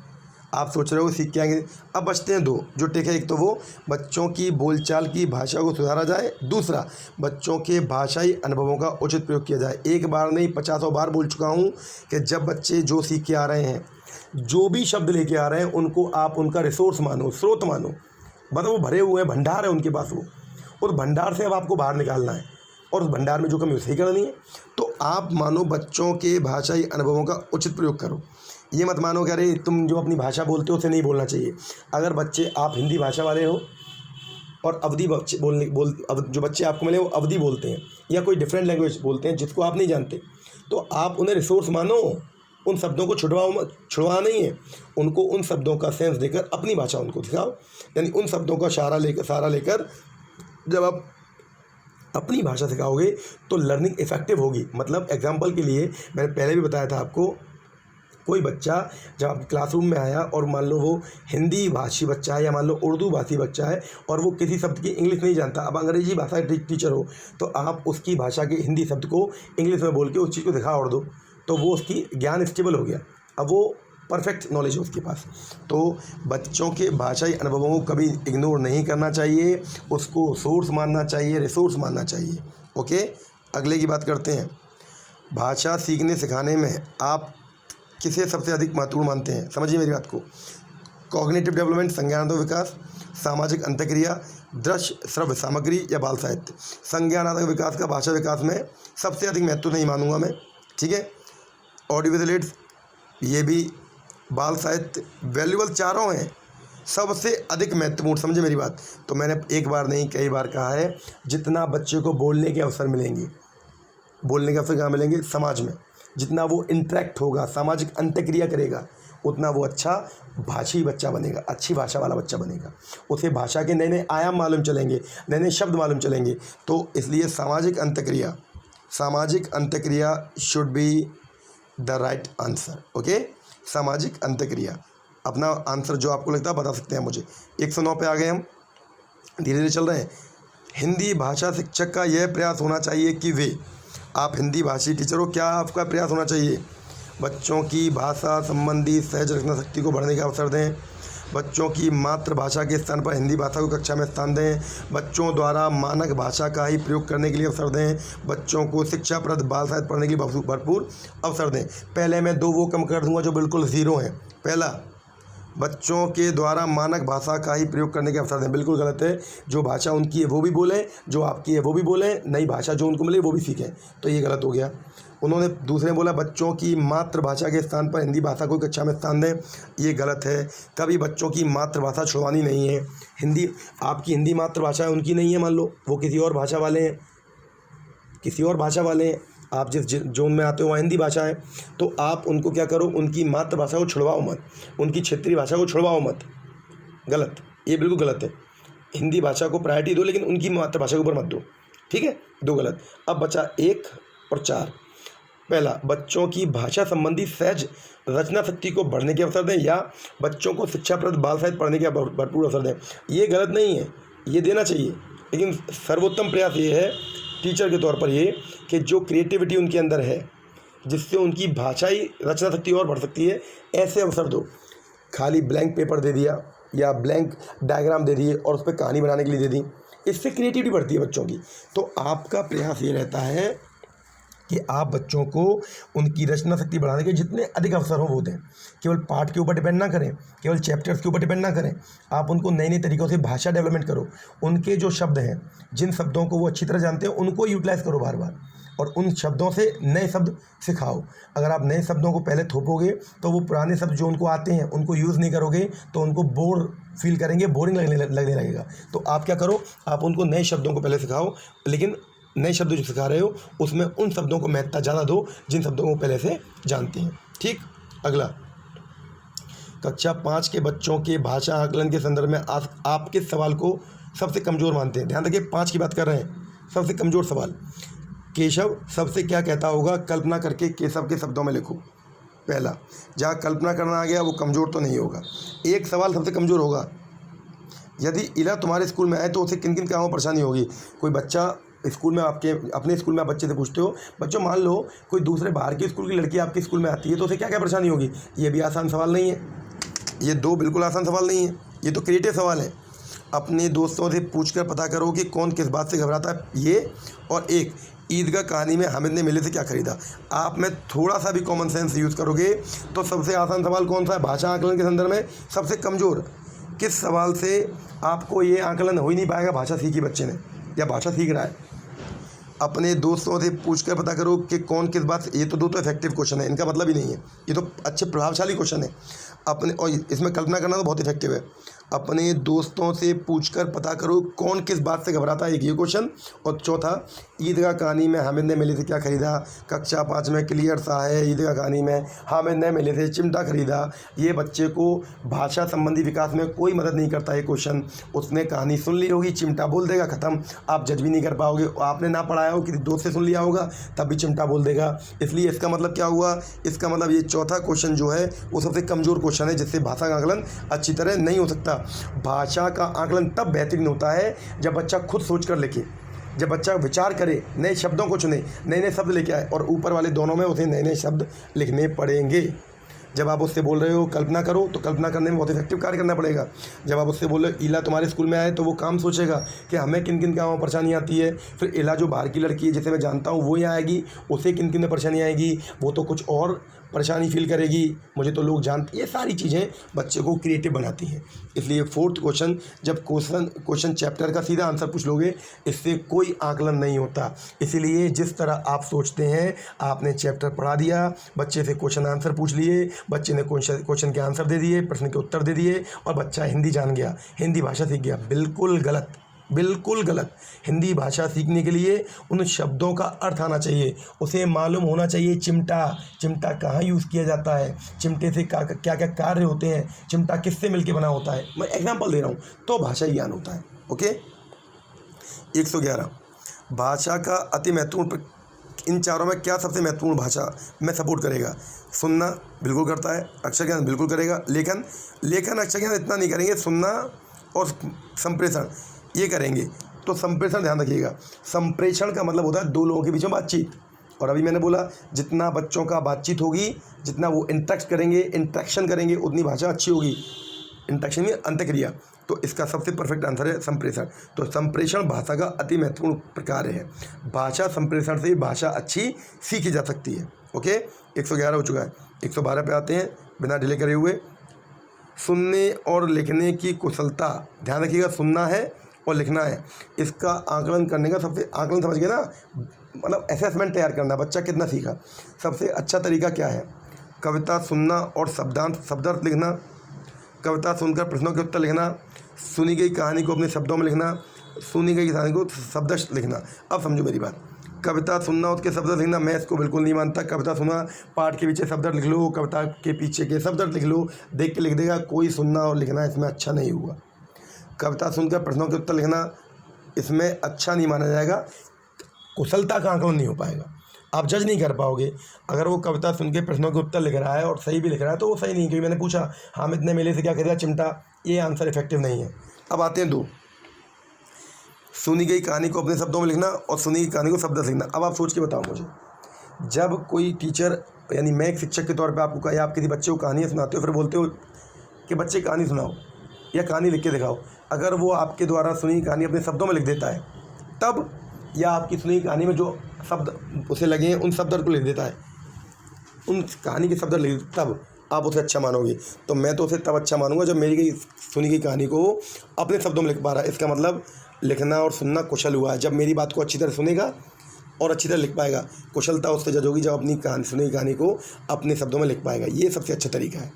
आप सोच रहे हो सीख के आएंगे। अब बचते हैं दो जो टिक है, एक तो वो बच्चों की बोलचाल की भाषा को सुधारा जाए, दूसरा बच्चों के भाषाई अनुभवों का उचित प्रयोग किया जाए। एक बार नहीं 50 बार बोल चुका हूँ कि जब बच्चे जो सीख के आ रहे हैं, जो भी शब्द लेके आ रहे हैं, उनको आप उनका रिसोर्स मानो, स्रोत मानो, मतलब वो भरे हुए हैं, भंडार है उनके पास, वो उस भंडार से अब आपको बाहर निकालना है और उस भंडार में जो कमी सही करनी है। तो आप मानो बच्चों के भाषाई अनुभवों का उचित प्रयोग करो। ये मत मानो कि अरे तुम जो अपनी भाषा बोलते हो उसे नहीं बोलना चाहिए। अगर बच्चे, आप हिंदी भाषा वाले हो और अवधी बच्चे जो बच्चे आपको मिले वो अवधी बोलते हैं या कोई डिफरेंट लैंग्वेज बोलते हैं जिसको आप नहीं जानते, तो आप उन्हें रिसोर्स मानो, उन शब्दों को छुड़वा नहीं है, उनको उन शब्दों का सेंस देकर अपनी भाषा उनको दिखाओ। यानी उन शब्दों का सहारा लेकर जब आप अपनी भाषा सिखाओगे तो लर्निंग इफेक्टिव होगी। मतलब एग्जाम्पल के लिए मैंने पहले भी बताया था आपको, कोई बच्चा जब आपकी क्लासरूम में आया और मान लो वो हिंदी भाषी बच्चा है या मान लो उर्दू भाषी बच्चा है और वो किसी शब्द की इंग्लिश नहीं जानता, अब अंग्रेजी भाषा के टीचर हो तो आप उसकी भाषा के हिंदी शब्द को इंग्लिश में बोल के उस चीज़ को दिखा और दो, तो वो उसकी ज्ञान स्टेबल हो गया, अब वो परफेक्ट नॉलेज है उसके पास। तो बच्चों के भाषाई अनुभवों को कभी इग्नोर नहीं करना चाहिए, उसको सोर्स मानना चाहिए, रिसोर्स मानना चाहिए। ओके, अगले की बात करते हैं। भाषा सीखने सिखाने में आप किसे सबसे अधिक महत्वपूर्ण मानते हैं? समझिए मेरी बात को। कॉग्निटिव डेवलपमेंट, संज्ञानात्मक विकास, सामाजिक अंतःक्रिया, दृश्य श्रव्य सामग्री या बाल साहित्य। संज्ञानात्मक विकास का भाषा विकास में सबसे अधिक महत्व नहीं मानूंगा मैं, ठीक है। ऑडियो विजुअल एड्स, ये भी, बाल साहित्य, वैल्यूबल, चारों हैं सबसे अधिक महत्वपूर्ण। समझे मेरी बात। तो मैंने एक बार नहीं कई बार कहा है, जितना बच्चे को बोलने के अवसर मिलेंगे, बोलने के अवसर कहाँ मिलेंगे? समाज में। जितना वो इंटरेक्ट होगा, सामाजिक अंतःक्रिया करेगा, उतना वो अच्छा भाषी बच्चा बनेगा, अच्छी भाषा वाला बच्चा बनेगा। उसे भाषा के नए नए आयाम मालूम चलेंगे, नए नए शब्द मालूम चलेंगे। तो इसलिए सामाजिक अंतःक्रिया should be the right answer. Okay, सामाजिक अंतःक्रिया अपना आंसर जो आपको लगता है बता सकते हैं मुझे। 109 पे आ गए हम, धीरे धीरे चल रहे हैं। हिंदी भाषा शिक्षक का यह प्रयास होना चाहिए कि वे, आप हिंदी भाषी टीचर हो, क्या आपका प्रयास होना चाहिए? बच्चों की भाषा संबंधी सहज रचना शक्ति को बढ़ाने का अवसर दें, बच्चों की मातृभाषा के स्थान पर हिंदी भाषा को कक्षा में स्थान दें, बच्चों द्वारा मानक भाषा का ही प्रयोग करने के लिए अवसर दें, बच्चों को शिक्षाप्रद बाल साहित्य पढ़ने के लिए भरपूर अवसर दें। पहले मैं दो वो कम कर दूंगा जो बिल्कुल ज़ीरो हैं। पहला, बच्चों के द्वारा मानक भाषा का ही प्रयोग करने के अवसर दें, बिल्कुल गलत है। जो भाषा उनकी है वो भी बोलें, जो आपकी है वो भी बोलें, नई भाषा जो उनको मिले वो भी सीखें, तो ये गलत हो गया। उन्होंने दूसरे बोला बच्चों की मातृभाषा के स्थान पर हिंदी भाषा को कक्षा में स्थान दें, ये गलत है। कभी बच्चों की मातृभाषा छुड़वानी नहीं है। हिंदी, आपकी हिंदी मातृभाषा है, उनकी नहीं है, मान लो वो किसी और भाषा वाले हैं, आप जिस जोन में आते हो वहाँ हिंदी भाषा है, तो आप उनको क्या करो, उनकी मातृभाषा को छुड़वाओ मत, उनकी क्षेत्रीय भाषा को छुड़वाओ मत। गलत, ये बिल्कुल गलत है। हिंदी भाषा को प्रायोरिटी दो, लेकिन उनकी मातृभाषा के ऊपर मत दो, ठीक है। दो गलत। अब बचा 1 और 4। पहला, बच्चों की भाषा संबंधी सहज रचना शक्ति को बढ़ने के अवसर दें, या बच्चों को शिक्षाप्रद बाल साहित्य पढ़ने के भरपूर अवसर दें। ये गलत नहीं है, ये देना चाहिए, लेकिन सर्वोत्तम प्रयास ये है टीचर के तौर पर ये कि जो क्रिएटिविटी उनके अंदर है, जिससे उनकी भाषाई रचना शक्ति और बढ़ सकती है, ऐसे अवसर दो। खाली ब्लैंक पेपर दे दिया या ब्लैंक डायग्राम दे दिए और उस पर कहानी बनाने के लिए दे दी, इससे क्रिएटिविटी बढ़ती है बच्चों की। तो आपका प्रयास ये रहता है कि आप बच्चों को उनकी रचना शक्ति बढ़ाने के जितने अधिक अवसर हो वो दें। केवल पाठ के ऊपर डिपेंड ना करें, केवल चैप्टर्स के ऊपर डिपेंड ना करें। आप उनको नए नए तरीक़ों से भाषा डेवलपमेंट करो। उनके जो शब्द हैं, जिन शब्दों को वो अच्छी तरह जानते हैं, उनको यूटिलाइज़ करो बार बार, और उन शब्दों से नए शब्द सिखाओ। अगर आप नए शब्दों को पहले थोपोगे तो वो पुराने शब्द जो उनको आते हैं उनको यूज़ नहीं करोगे तो उनको बोर फील करेंगे, बोरिंग लगने लगेगा। तो आप क्या करो, आप उनको नए शब्दों को पहले सिखाओ, लेकिन नए शब्द जो सिखा रहे हो उसमें उन शब्दों को महत्ता ज़्यादा दो जिन शब्दों को पहले से जानते हैं, ठीक। अगला, कक्षा 5 के बच्चों के भाषा आकलन के संदर्भ में आप किस सवाल को सबसे कमज़ोर मानते हैं? ध्यान रखिए, 5 की बात कर रहे हैं। सबसे कमज़ोर सवाल, केशव सबसे क्या कहता होगा, कल्पना करके केशव के शब्दों में लिखो। पहला, जहाँ कल्पना करना आ गया वो कमज़ोर तो नहीं होगा। एक सवाल सबसे कमज़ोर होगा, यदि इला तुम्हारे स्कूल में आए तो उसे किन किन कामों में परेशानी होगी। कोई बच्चा स्कूल में, आपके अपने स्कूल में आप बच्चे से पूछते हो, बच्चों मान लो कोई दूसरे बाहर के स्कूल की लड़की आपके स्कूल में आती है तो उसे क्या क्या परेशानी होगी। ये भी आसान सवाल नहीं है, ये 2 बिल्कुल आसान सवाल नहीं है, ये तो क्रिएटिव सवाल है। अपने दोस्तों से पूछकर पता करो कि कौन किस बात से घबराता है, ये। और एक, ईदगाह कहानी में हामिद ने मेले से क्या खरीदा। आप में थोड़ा सा भी कॉमन सेंस यूज़ करोगे तो सबसे आसान सवाल कौन सा है, भाषा आकलन के संदर्भ में सबसे कमज़ोर किस सवाल से आपको ये आकलन हो ही नहीं पाएगा, भाषा सीखी बच्चे ने या भाषा सीख रहा है। अपने दोस्तों से पूछकर पता करो कि कौन किस बात से, ये तो 2 तो इफेक्टिव क्वेश्चन है, इनका मतलब ही नहीं है, ये तो अच्छे प्रभावशाली क्वेश्चन है। अपने, और इसमें कल्पना करना तो बहुत इफेक्टिव है। अपने दोस्तों से पूछकर पता करो कौन किस बात से घबराता है, एक ये क्वेश्चन। और चौथा, ईदगाह कहानी में हामिद ने मेले से क्या खरीदा। कक्षा 5 में क्लियर सा है, ईदगाह कहानी में हामिद ने मेले से चिमटा खरीदा। ये बच्चे को भाषा संबंधी विकास में कोई मदद नहीं करता है क्वेश्चन। उसने कहानी सुन ली होगी, चिमटा बोल देगा, ख़त्म। आप जज भी नहीं कर पाओगे, आपने ना पढ़ाया हो, किसी दोस्त से सुन लिया होगा तब भी चिमटा बोल देगा। इसलिए इसका मतलब क्या हुआ, इसका मतलब ये चौथा क्वेश्चन जो है वो सबसे कमज़ोर क्वेश्चन है, जिससे भाषा का आकलन अच्छी तरह नहीं हो सकता। भाषा का आकलन तब बेहतरीन होता है जब बच्चा खुद सोच कर लिखे, जब बच्चा विचार करे, नए शब्दों को चुने, नए नए शब्द लेके आए, और ऊपर वाले दोनों में उसे नए नए शब्द लिखने पड़ेंगे। जब आप उससे बोल रहे हो कल्पना करो, तो कल्पना करने में बहुत इफेक्टिव कार्य करना पड़ेगा। जब आप उससे बोल रहे हो ईला तुम्हारे स्कूल में आए, तो वो काम सोचेगा कि हमें किन किन कामों में परेशानी आती है। फिर ईला जो बाहर की लड़की है जिसे मैं जानता हूँ वो यहाँ आएगी, उसे किन किन में परेशानी आएगी, वो तो कुछ और परेशानी फील करेगी, मुझे तो लोग जानते। ये सारी चीज़ें बच्चे को क्रिएटिव बनाती हैं। इसलिए 4th क्वेश्चन, जब क्वेश्चन चैप्टर का सीधा आंसर पूछ लोगे, इससे कोई आकलन नहीं होता। इसीलिए जिस तरह आप सोचते हैं, आपने चैप्टर पढ़ा दिया, बच्चे से क्वेश्चन आंसर पूछ लिए, बच्चे ने क्वेश्चन के आंसर दे दिए, प्रश्न के उत्तर दे दिए, और बच्चा हिंदी जान गया, हिंदी भाषा सीख गया। बिल्कुल गलत, बिल्कुल गलत। हिंदी भाषा सीखने के लिए उन शब्दों का अर्थ आना चाहिए, उसे मालूम होना चाहिए चिमटा कहाँ यूज़ किया जाता है, चिमटे से क्या क्या कार्य होते हैं, चिमटा किससे मिलके बना होता है। मैं एग्जांपल दे रहा हूँ, तो भाषा ज्ञान होता है। ओके। 111, भाषा का अति महत्वपूर्ण, इन चारों में क्या सबसे महत्वपूर्ण भाषा में सपोर्ट करेगा। सुनना बिल्कुल करता है, अक्षर ज्ञान बिल्कुल करेगा, लेखन अक्षर ज्ञान इतना नहीं करेंगे, सुनना और संप्रेषण ये करेंगे। तो संप्रेषण ध्यान रखिएगा, संप्रेषण का मतलब होता है 2 लोगों के बीच में बातचीत। और अभी मैंने बोला जितना बच्चों का बातचीत होगी, जितना वो इंट्रैक्शन करेंगे, उतनी भाषा अच्छी होगी। इंट्रैक्शन में अंतक्रिया, तो इसका सबसे परफेक्ट आंसर है संप्रेषण। तो संप्रेषण भाषा का अति महत्वपूर्ण प्रकार है। भाषा संप्रेषण से भाषा अच्छी सीखी जा सकती है। ओके, 111 हो चुका है। 112 पे आते हैं बिना डिले करे हुए। सुनने और लिखने की कुशलता, ध्यान रखिएगा, सुनना है और लिखना है। इसका आकलन करने का सबसे, आकलन समझ गए ना, मतलब असेसमेंट तैयार करना, बच्चा कितना सीखा। सबसे अच्छा तरीका क्या है, कविता सुनना और शब्दार्थ लिखना, कविता सुनकर प्रश्नों के उत्तर लिखना, सुनी गई कहानी को अपने शब्दों में लिखना, सुनी गई कहानी को शब्दश लिखना। अब समझो मेरी बात, कविता सुनना उसके शब्द लिखना, मैं इसको बिल्कुल नहीं मानता। कविता सुना, पाठ के पीछे शब्द लिख लो, कविता के पीछे के शब्द लिख लो, देख के लिख देगा, कोई सुनना और लिखना इसमें अच्छा नहीं हुआ। कविता सुनकर प्रश्नों के उत्तर लिखना इसमें अच्छा नहीं माना जाएगा, कुशलता का आंकलन नहीं हो पाएगा, आप जज नहीं कर पाओगे। अगर वो कविता सुन के प्रश्नों के उत्तर लिख रहा है और सही भी लिख रहा है तो वो सही नहीं, क्योंकि मैंने पूछा हामिद ने मेले से क्या खरीदा, चिमटा, ये आंसर इफेक्टिव नहीं है। अब आते हैं 2, सुनी गई कहानी को अपने शब्दों में लिखना और सुनी गई कहानी को शब्द से लिखना। अब आप सोच के बताओ मुझे, जब कोई टीचर यानी मैं एक शिक्षक के तौर पे आपको कहा, आप किसी बच्चे को कहानियाँ सुनाते हो, फिर बोलते हो कि बच्चे कहानी सुनाओ या कहानी लिख के दिखाओ, अगर वो आपके द्वारा सुनी कहानी अपने शब्दों में लिख देता है तब, या आपकी सुनी कहानी में जो शब्द उसे लगे हैं उन शब्द को लिख देता है, उन कहानी के शब्द लिख, तब आप उसे अच्छा मानोगे। तो मैं तो उसे तब अच्छा मानूंगा जब मेरी सुनी गई कहानी को अपने शब्दों में लिख पा रहा है। इसका मतलब लिखना और सुनना कुशल हुआ है, जब मेरी बात को अच्छी तरह सुनेगा और अच्छी तरह लिख पाएगा। कुशलता उससे जज होगी जब अपनी सुनी कहानी को अपने शब्दों में लिख पाएगा। ये सबसे अच्छा तरीका है,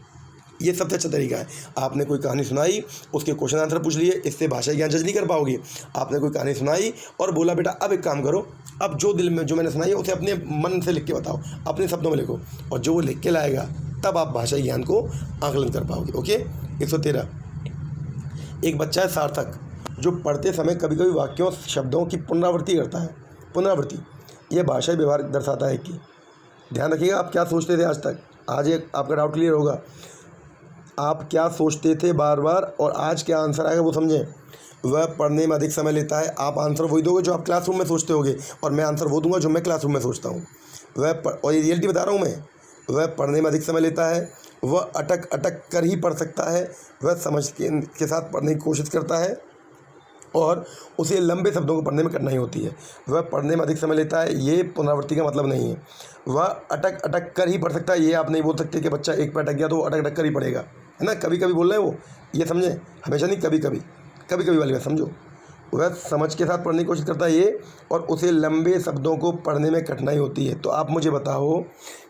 ये सबसे अच्छा तरीका है। आपने कोई कहानी सुनाई, उसके क्वेश्चन आंसर पूछ लिए, इससे भाषा ज्ञान जज नहीं कर पाओगे। आपने कोई कहानी सुनाई और बोला बेटा अब एक काम करो, अब जो दिल में जो मैंने सुनाई है उसे अपने मन से लिख के बताओ, अपने शब्दों में लिखो, और जो वो लिख के लाएगा तब आप भाषा ज्ञान को आकलन कर पाओगे। ओके। 113, एक बच्चा है सार्थक जो पढ़ते समय कभी कभी वाक्यों शब्दों की पुनरावृत्ति करता है। पुनरावृत्ति यह भाषाई व्यवहार दर्शाता है कि, ध्यान रखिएगा आप क्या सोचते थे आज तक, आज एक आपका डाउट क्लियर होगा। आप क्या सोचते थे बार बार और आज क्या आंसर आएगा वो समझें। वह पढ़ने में अधिक समय लेता है, आप आंसर वही दोगे जो आप क्लासरूम में सोचते होगे, और मैं आंसर वो दूंगा जो मैं क्लासरूम में सोचता हूँ। और ये रियलिटी बता रहा हूँ मैं। वह पढ़ने में अधिक समय लेता है, वह अटक अटक कर ही पढ़ सकता है, वह समझ के साथ पढ़ने की कोशिश करता है और उसे लंबे शब्दों को पढ़ने में कठिनाई होती है। वह पढ़ने में अधिक समय लेता है, ये पुनरावृत्ति का मतलब नहीं है। वह अटक अटक कर ही पढ़ सकता है, ये आप नहीं बोल सकते कि बच्चा एक पे अटक गया तो वो अटक अटक कर ही पढ़ेगा, है ना। कभी कभी बोल रहे हैं वो, ये समझें, हमेशा नहीं, कभी कभी, कभी कभी वाली बात समझो। वह समझ के साथ पढ़ने की कोशिश करता है ये, और उसे लंबे शब्दों को पढ़ने में कठिनाई होती है। तो आप मुझे बताओ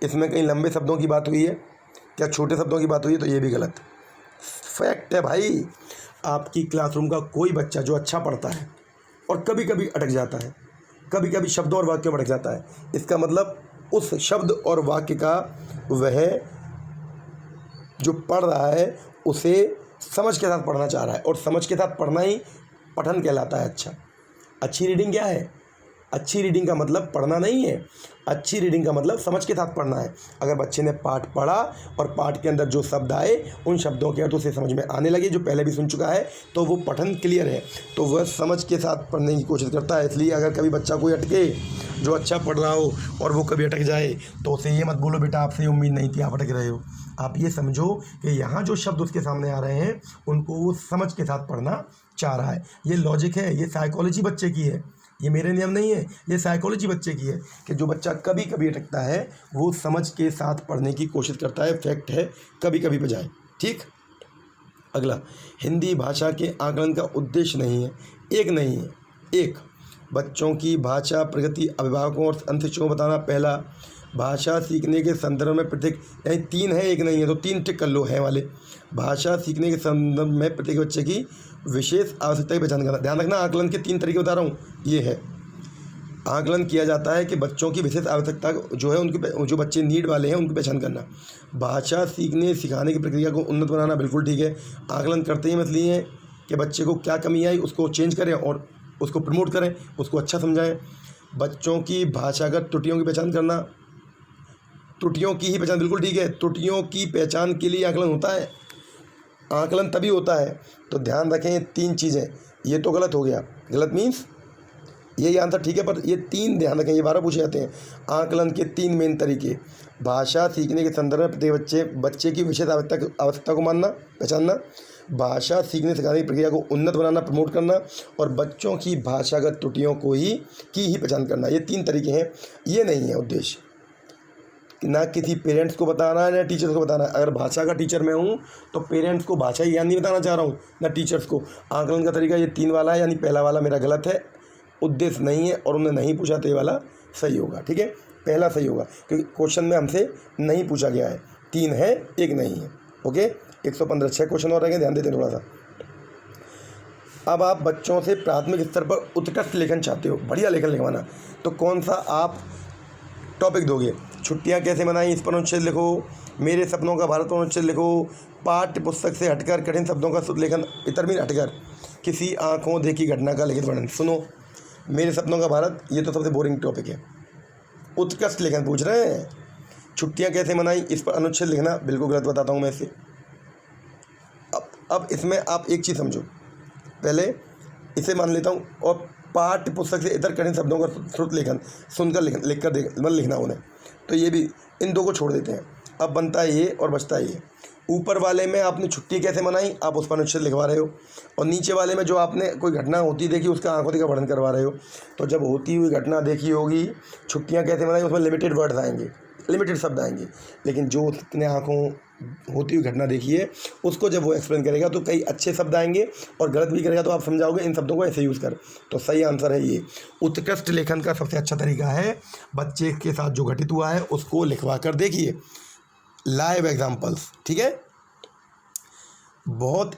इसमें कहीं लंबे शब्दों की बात हुई है क्या, छोटे शब्दों की बात हुई है? तो ये भी गलत फैक्ट है भाई। आपकी क्लासरूम का कोई बच्चा जो अच्छा पढ़ता है और कभी कभी अटक जाता है, कभी कभी शब्दों और वाक्यों में अटक जाता है, इसका मतलब उस शब्द और वाक्य का वह जो पढ़ रहा है उसे समझ के साथ पढ़ना चाह रहा है, और समझ के साथ पढ़ना ही पठन कहलाता है। अच्छी रीडिंग क्या है? अच्छी रीडिंग का मतलब पढ़ना नहीं है, अच्छी रीडिंग का मतलब समझ के साथ पढ़ना है। अगर बच्चे ने पाठ पढ़ा और पाठ के अंदर जो शब्द आए उन शब्दों के अर्थ उसे समझ में आने लगे जो पहले भी सुन चुका है, तो वो पठन क्लियर है, तो वह समझ के साथ पढ़ने की कोशिश करता है। इसलिए अगर कभी बच्चा कोई अटके जो अच्छा पढ़ रहा हो और वो कभी अटक जाए तो उसे ये मत बोलो बेटा आपसे उम्मीद नहीं थी आप अटक रहे हो। आप ये समझो कि यहाँ जो शब्द उसके सामने आ रहे हैं उनको वो समझ के साथ पढ़ना चाह रहा है। ये लॉजिक है, ये साइकोलॉजी बच्चे की है, ये मेरे नियम नहीं है, ये साइकोलॉजी बच्चे की है कि जो बच्चा कभी कभी अटकता है वो समझ के साथ पढ़ने की कोशिश करता है। फैक्ट है, कभी कभी बजाय। ठीक। अगला, हिंदी भाषा के आकलन का उद्देश्य नहीं है, एक नहीं है। एक, बच्चों की भाषा प्रगति अभिभावकों और अंतशिक्षकों को बताना। पहला, भाषा सीखने के संदर्भ में प्रत्येक, यानी 3 है एक नहीं है, तो 3 टिक कर लो है वाले। भाषा सीखने के संदर्भ में प्रत्येक बच्चे की विशेष आवश्यकता की पहचान करना। ध्यान रखना, आकलन के 3 तरीके बता रहा हूँ। ये है, आकलन किया जाता है कि बच्चों की विशेष आवश्यकता जो है उनकी, जो बच्चे नीड वाले हैं उनकी पहचान करना। भाषा सीखने सिखाने की प्रक्रिया को उन्नत बनाना, बिल्कुल ठीक है। आकलन करते ही मतलब ये है कि बच्चे को क्या कमी आई उसको चेंज करें और उसको प्रमोट करें, उसको अच्छा समझाएं। बच्चों की भाषागत त्रुटियों की पहचान करना, त्रुटियों की ही पहचान, बिल्कुल ठीक है। त्रुटियों की पहचान के लिए आकलन होता है, आकलन तभी होता है। तो ध्यान रखें 3 चीज़ें, ये तो गलत हो गया, गलत मीन्स यही आंसर ठीक है, पर ये 3 ध्यान रखें, ये 12 पूछे जाते हैं। आकलन के 3 मेन तरीके, भाषा सीखने के संदर्भ में प्रत्येक बच्चे की विशेष आवश्यकता को मानना, पहचानना, भाषा सीखने सिखाने की प्रक्रिया को उन्नत बनाना, प्रमोट करना, और बच्चों की भाषागत त्रुटियों को ही पहचान करना। ये 3 तरीके हैं, ये नहीं है उद्देश्य ना किसी पेरेंट्स को बताना है ना टीचर्स को बताना है। अगर भाषा का टीचर मैं हूँ तो पेरेंट्स को भाषा ज्ञान नहीं बताना चाह रहा हूँ ना टीचर्स को। आकलन का तरीका ये 3 वाला है, यानी पहला वाला मेरा गलत है, उद्देश्य नहीं है, और उन्हें नहीं पूछा तो ये वाला सही होगा। ठीक है, पहला सही होगा क्योंकि क्वेश्चन में हमसे नहीं पूछा गया है, 3 है एक नहीं है। ओके, 115 6 क्वेश्चन और रहेंगे, ध्यान देते हैं थोड़ा सा। अब आप बच्चों से प्राथमिक स्तर पर उत्कृष्ट लेखन चाहते हो, बढ़िया लेखन लिखवाना, तो कौन सा आप टॉपिक दोगे? छुट्टियां कैसे मनाई, इस पर अनुच्छेद लिखो। मेरे सपनों का भारत पर अनुच्छेद लिखो। पाठ्य पुस्तक से हटकर कठिन शब्दों का शुद्ध लेखन, इतर मीन हटकर किसी आंखों देखी घटना का लिखित वर्णन। सुनो, मेरे सपनों का भारत, ये तो सबसे बोरिंग टॉपिक है। उत्कृष्ट लेखन पूछ रहे हैं। छुट्टियां कैसे मनाई, इस पर अनुच्छेद लिखना, बिल्कुल गलत बताता हूँ मैं इसे। अब इसमें आप एक चीज़ समझो, पहले इसे मान लेता हूँ, और पाठ्य पुस्तक से इतर कठिन शब्दों का श्रुत लेखन, सुनकर लिखन, लिख कर मतलब लिखना उन्हें, तो ये भी, इन दो को छोड़ देते हैं। अब बनता है ये और बचता है ये। ऊपर वाले में आपने छुट्टी कैसे मनाई, आप उस पर अनुच्छेद लिखवा रहे हो, और नीचे वाले में जो आपने कोई घटना होती देखी उसका आंखों देखा वर्णन करवा रहे हो। तो जब होती हुई घटना देखी होगी, छुट्टियां कैसे मनाई, उसमें लिमिटेड वर्ड्स आएंगे, लिमिटेड शब्द आएंगे, लेकिन जो उसने आंखों होती हुई घटना देखी है उसको जब वो एक्सप्लेन करेगा तो कई अच्छे शब्द आएंगे, और गलत भी करेगा तो आप समझाओगे इन शब्दों को ऐसे यूज़ कर। तो सही आंसर है ये। उत्कृष्ट लेखन का सबसे अच्छा तरीका है बच्चे के साथ जो घटित हुआ है उसको लिखवा कर देखिए, लाइव एग्जाम्पल्स, ठीक है। बहुत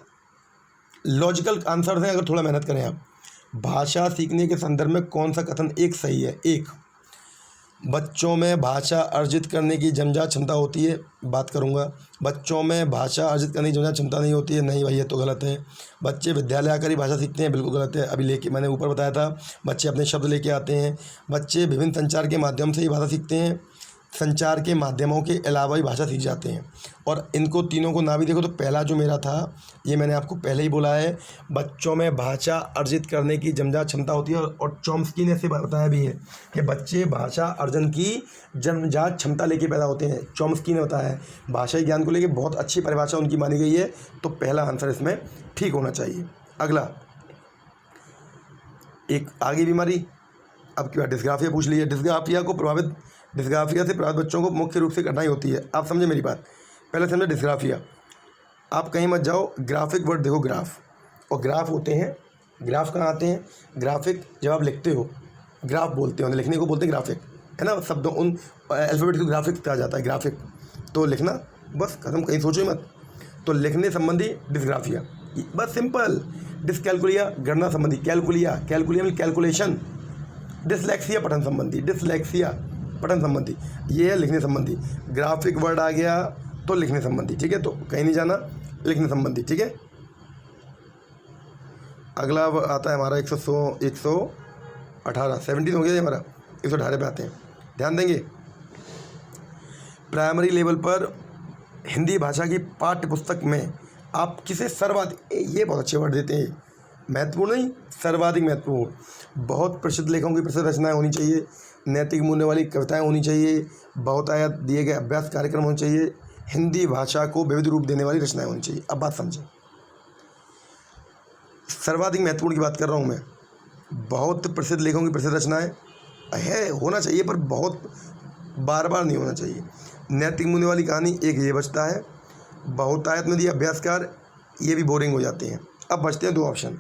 लॉजिकल आंसर हैं अगर थोड़ा मेहनत करें आप। भाषा सीखने के संदर्भ में कौन सा कथन एक सही है? एक, बच्चों में भाषा अर्जित करने की जन्मजात क्षमता होती है, बात करूंगा। बच्चों में भाषा अर्जित करने की जन्मजात क्षमता नहीं होती है, नहीं भाई ये तो गलत है। बच्चे विद्यालय आकर ही भाषा सीखते हैं, बिल्कुल गलत है। अभी लेके मैंने ऊपर बताया था, बच्चे अपने शब्द लेके आते हैं। बच्चे विभिन्न संचार के माध्यम से ही भाषा सीखते हैं, संचार के माध्यमों के अलावा ही भाषा सीख जाते हैं। और इनको तीनों को ना भी देखो तो पहला जो मेरा था, ये मैंने आपको पहले ही बोला है, बच्चों में भाषा अर्जित करने की जन्मजात क्षमता होती है, और चॉम्स्की ने इसे बताया भी है कि बच्चे भाषा अर्जन की जन्मजात क्षमता लेके पैदा होते हैं। चॉम्स्की ने बताया है, भाषाई ज्ञान को लेके बहुत अच्छी परिभाषा उनकी मानी गई है, तो पहला आंसर इसमें ठीक होना चाहिए। अगला, एक आगे बीमारी, अब की बार डिस्ग्राफिया पूछ लीजिए। डिस्ग्राफिया से प्रभावित बच्चों को मुख्य रूप से कठिनाई होती है। आप समझे मेरी बात, पहले समझे डिस्ग्राफिया। आप कहीं मत जाओ, ग्राफिक वर्ड देखो, ग्राफ, और ग्राफ होते हैं, ग्राफ कहाँ आते हैं? ग्राफिक जब आप लिखते हो, ग्राफ बोलते हो, लिखने को बोलते हैं ग्राफिक, है ना। शब्दों उन अल्फ़ाबेट को ग्राफिक कहा जाता है, ग्राफिक। तो लिखना बस खत्म, कहीं सोचो मत। तो लिखने संबंधी डिस्ग्राफिया, बस सिंपल। डिसकैलकुलिया गणना संबंधी, कैलकुलिया में कैलकुलेशन। डिसलेक्सिया पठन संबंधी, डिसलेक्सिया पठन संबंधी, ये है लिखने संबंधी। ग्राफिक वर्ड आ गया तो लिखने संबंधी, ठीक है। तो कहीं नहीं जाना, लिखने संबंधी, ठीक है। अगला आता है हमारा 118 17 हो गया ये हमारा, 118 पे आते हैं, ध्यान देंगे। प्राइमरी लेवल पर हिंदी भाषा की पाठ्य पुस्तक में आप किसे सर्वाधिक, ये बहुत अच्छे वर्ड देते हैं, महत्वपूर्ण नहीं, सर्वाधिक महत्वपूर्ण। बहुत प्रसिद्ध लेखकों की प्रसिद्ध रचनाएं होनी चाहिए, नैतिक मूल्य वाली कविताएं होनी चाहिए, बहुतायत दिए गए अभ्यास कार्यक्रम होने चाहिए, हिंदी भाषा को विविध रूप देने वाली रचनाएं होनी चाहिए। अब बात समझें, सर्वाधिक महत्वपूर्ण की बात कर रहा हूँ मैं। बहुत प्रसिद्ध लेखकों की प्रसिद्ध रचनाएं है, होना चाहिए, पर बहुत बार बार नहीं होना चाहिए। नैतिक मूल्य वाली कहानी, एक ये बचता है। बहुतायत में दिए अभ्यासकार, ये भी बोरिंग हो जाते हैं। अब बचते हैं दो ऑप्शन।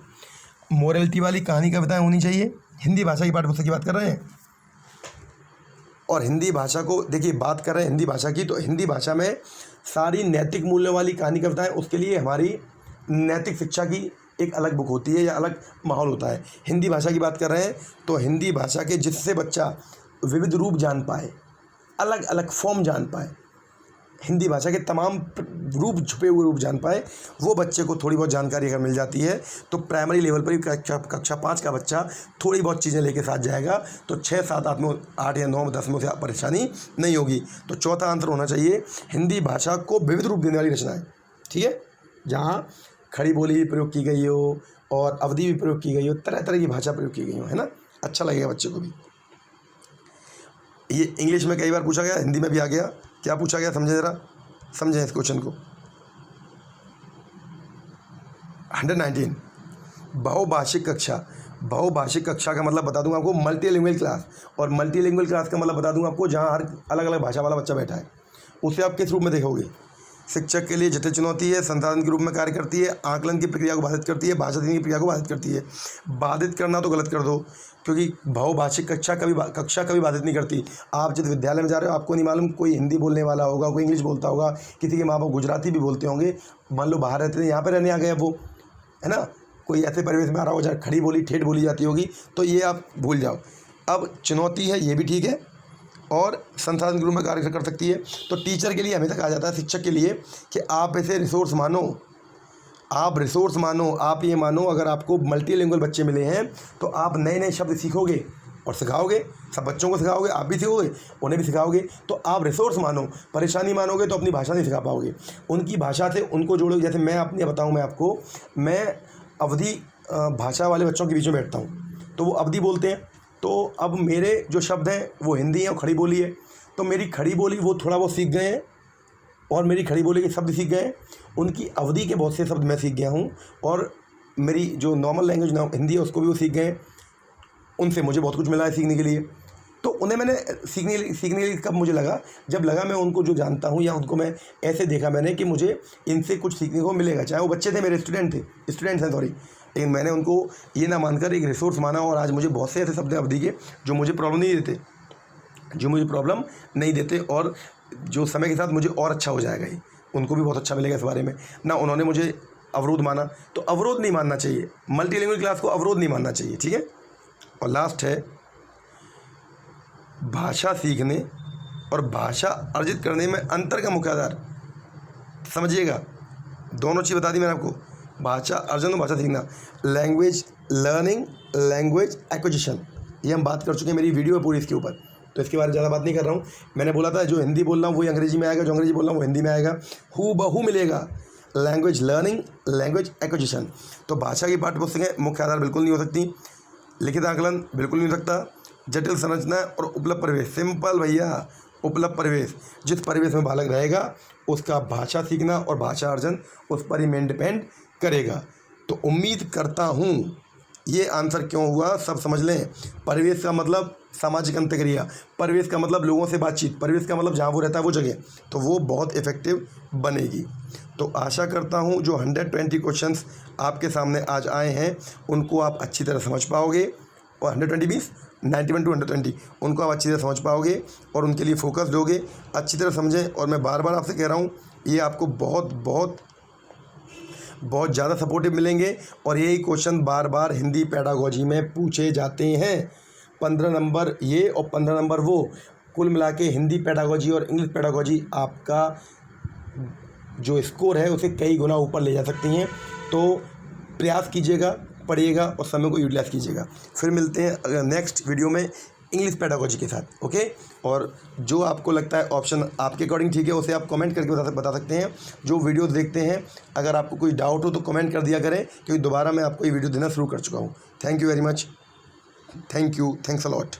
मोरलिटी वाली कहानी कविताएं होनी चाहिए, हिंदी भाषा की पाठ्यपुस्तक की बात कर रहे हैं। और हिंदी भाषा को देखिए, बात कर रहे हैं हिंदी भाषा की, तो हिंदी भाषा में सारी नैतिक मूल्य वाली कहानी कविताएं, उसके लिए हमारी नैतिक शिक्षा की एक अलग बुक होती है या अलग माहौल होता है। हिंदी भाषा की बात कर रहे हैं तो हिंदी भाषा के जिससे बच्चा विविध रूप जान पाए, अलग अलग फॉर्म जान पाए, हिंदी भाषा के तमाम रूप, छुपे हुए रूप जान पाए, वो बच्चे को थोड़ी बहुत जानकारी अगर मिल जाती है तो प्राइमरी लेवल पर ही कक्षा 5 का बच्चा थोड़ी बहुत चीज़ें लेके साथ जाएगा, तो 6, 7, 8 या 9, 10 में से परेशानी नहीं होगी। तो चौथा आंसर होना चाहिए हिंदी भाषा को विविध रूप देने वाली रचनाएं, ठीक है, जहाँ खड़ी बोली भी प्रयोग की गई हो और अवधि भी प्रयोग की गई हो, तरह तरह की भाषा प्रयोग की गई हो, है ना। अच्छा लगेगा बच्चे को भी। ये इंग्लिश में कई बार पूछा गया, हिंदी में भी आ गया। क्या पूछा गया समझे, ज़रा समझें इस क्वेश्चन को। 119 बहुभाषिक कक्षा। बहुभाषिक कक्षा का मतलब बता दूंगा आपको मल्टीलिंगुअल क्लास, और मल्टीलिंगुअल क्लास का मतलब बता दूंगा आपको जहां हर अलग अलग भाषा वाला बच्चा बैठा है। उसे आप किस रूप में देखोगे? शिक्षक के लिए जटिल चुनौती है, संसाधन के रूप में कार्य करती है, आकलन की प्रक्रिया को बाधित करती है, भाषा सीखने की प्रक्रिया को बाधित करती है। बाधित करना तो गलत कर दो, क्योंकि बहुभाषिक कक्षा कभी बाधित नहीं करती। आप जिस विद्यालय में जा रहे हो आपको नहीं मालूम, कोई हिंदी बोलने वाला होगा, कोई इंग्लिश बोलता होगा, किसी के माँ बाप गुजराती भी बोलते होंगे, मान लो बाहर रहते थे, यहाँ पर रहने आ गए वो, है ना, कोई ऐसे परिवेश में आ रहा हो जहाँ खड़ी बोली ठेठ बोली जाती होगी, तो ये आप भूल जाओ। अब चुनौती है, ये भी ठीक है, और संसाधन के रूप में कार्य कर सकती है। तो टीचर के लिए हमेशा कहा जाता है, शिक्षक के लिए, कि आप इसे रिसोर्स मानो, आप रिसोर्स मानो। आप ये मानो अगर आपको मल्टीलिंगुअल बच्चे मिले हैं तो आप नए नए शब्द सीखोगे और सिखाओगे, सब बच्चों को सिखाओगे, आप भी सीखोगे, उन्हें भी सिखाओगे। तो आप रिसोर्स मानो, परेशानी मानोगे तो अपनी भाषा नहीं सिखा पाओगे। उनकी भाषा से उनको जोड़ोगे। जैसे मैं अपनी बताऊँ, मैं आपको, मैं अवधी भाषा वाले बच्चों के बीच में बैठता हूँ, तो वो अवधी बोलते हैं। तो अब मेरे जो शब्द हैं वो हिंदी है और खड़ी बोली है, तो मेरी खड़ी बोली वो थोड़ा बहुत सीख गए हैं और मेरी खड़ी बोली के शब्द सीख गए हैं। उनकी अवधी के बहुत से शब्द मैं सीख गया हूँ, और मेरी जो नॉर्मल लैंग्वेज ना हिंदी है उसको भी वो सीख गए हैं। उनसे मुझे बहुत कुछ मिला है सीखने के लिए। तो उन्हें मैंने सीखने के लिए कब मुझे लगा, जब लगा मैं उनको जो जानता हूँ या उनको मैं ऐसे देखा मैंने कि मुझे इनसे कुछ सीखने को मिलेगा। चाहे वो बच्चे थे, मेरे स्टूडेंट हैं सॉरी, लेकिन मैंने उनको ये ना मानकर एक रिसोर्स माना। और आज मुझे बहुत से ऐसे शब्द अवधि के जो मुझे प्रॉब्लम नहीं देते, और जो समय के साथ मुझे और अच्छा हो जाएगा, ये उनको भी बहुत अच्छा मिलेगा इस बारे में ना। उन्होंने मुझे अवरोध माना, तो अवरोध नहीं मानना चाहिए, मल्टीलिंगुअल क्लास को अवरोध नहीं मानना चाहिए, ठीक है। और लास्ट है, भाषा सीखने और भाषा अर्जित करने में अंतर का मुख्य आधार। समझिएगा, दोनों चीज़ बता दी मैंने आपको, भाषा अर्जन और भाषा सीखना। लैंग्वेज लर्निंग, लैंग्वेज एक्विजिशन, ये हम बात कर चुके हैं, मेरी वीडियो है पूरी इसके ऊपर, तो इसके बारे में ज़्यादा बात नहीं कर रहा हूँ। मैंने बोला था जो हिंदी बोल रहा हूँ वही अंग्रेजी में आएगा, जो अंग्रेजी बोल रहा हूँ वो हिंदी में आएगा, हूबहू मिलेगा। Language learning, language acquisition. तो भाषा की पाठ्यपुस्तकें मुख्य आधार बिल्कुल नहीं हो सकती, लिखित आकलन बिल्कुल नहीं हो सकता, जटिल संरचना और उपलब्ध परिवेश। सिंपल भैया, उपलब्ध परिवेश, जिस परिवेश में बालक रहेगा उसका भाषा सीखना और भाषा अर्जन उस पर ही मेन डिपेंड करेगा। तो उम्मीद करता हूँ ये आंसर क्यों हुआ सब समझ लें। परिवेश का मतलब सामाजिक अंतर्क्रिया, परिवेश का मतलब लोगों से बातचीत, परिवेश का मतलब जहाँ वो रहता है वो जगह, तो वो बहुत इफ़ेक्टिव बनेगी। तो आशा करता हूँ जो 120 क्वेश्चंस आपके सामने आज आए हैं उनको आप अच्छी तरह समझ पाओगे, और 120 मीन्स 91 to 120 उनको आप अच्छी तरह समझ पाओगे और उनके लिए फोकस दोगे, अच्छी तरह समझें। और मैं बार बार आपसे कह रहा हूँ, ये आपको बहुत बहुत बहुत ज़्यादा सपोर्टिव मिलेंगे, और यही क्वेश्चन बार बार हिंदी पेडागोजी में पूछे जाते हैं। 15 नंबर ये और 15 नंबर वो, कुल मिला के हिंदी पेडागोजी और इंग्लिश पेडागोजी आपका जो स्कोर है उसे कई गुना ऊपर ले जा सकती हैं। तो प्रयास कीजिएगा, पढ़िएगा और समय को यूटिलाइज कीजिएगा। फिर मिलते हैं नेक्स्ट वीडियो में इंग्लिश पेडागोजी के साथ, ओके। और जो आपको लगता है ऑप्शन आपके अकॉर्डिंग ठीक है उसे आप कमेंट करके बता सकते हैं। जो वीडियो देखते हैं अगर आपको कोई डाउट हो तो कमेंट कर दिया करें, क्योंकि दोबारा मैं आपको ये वीडियो देना शुरू कर चुका हूँ। Thank you very much, thank you, thanks a lot.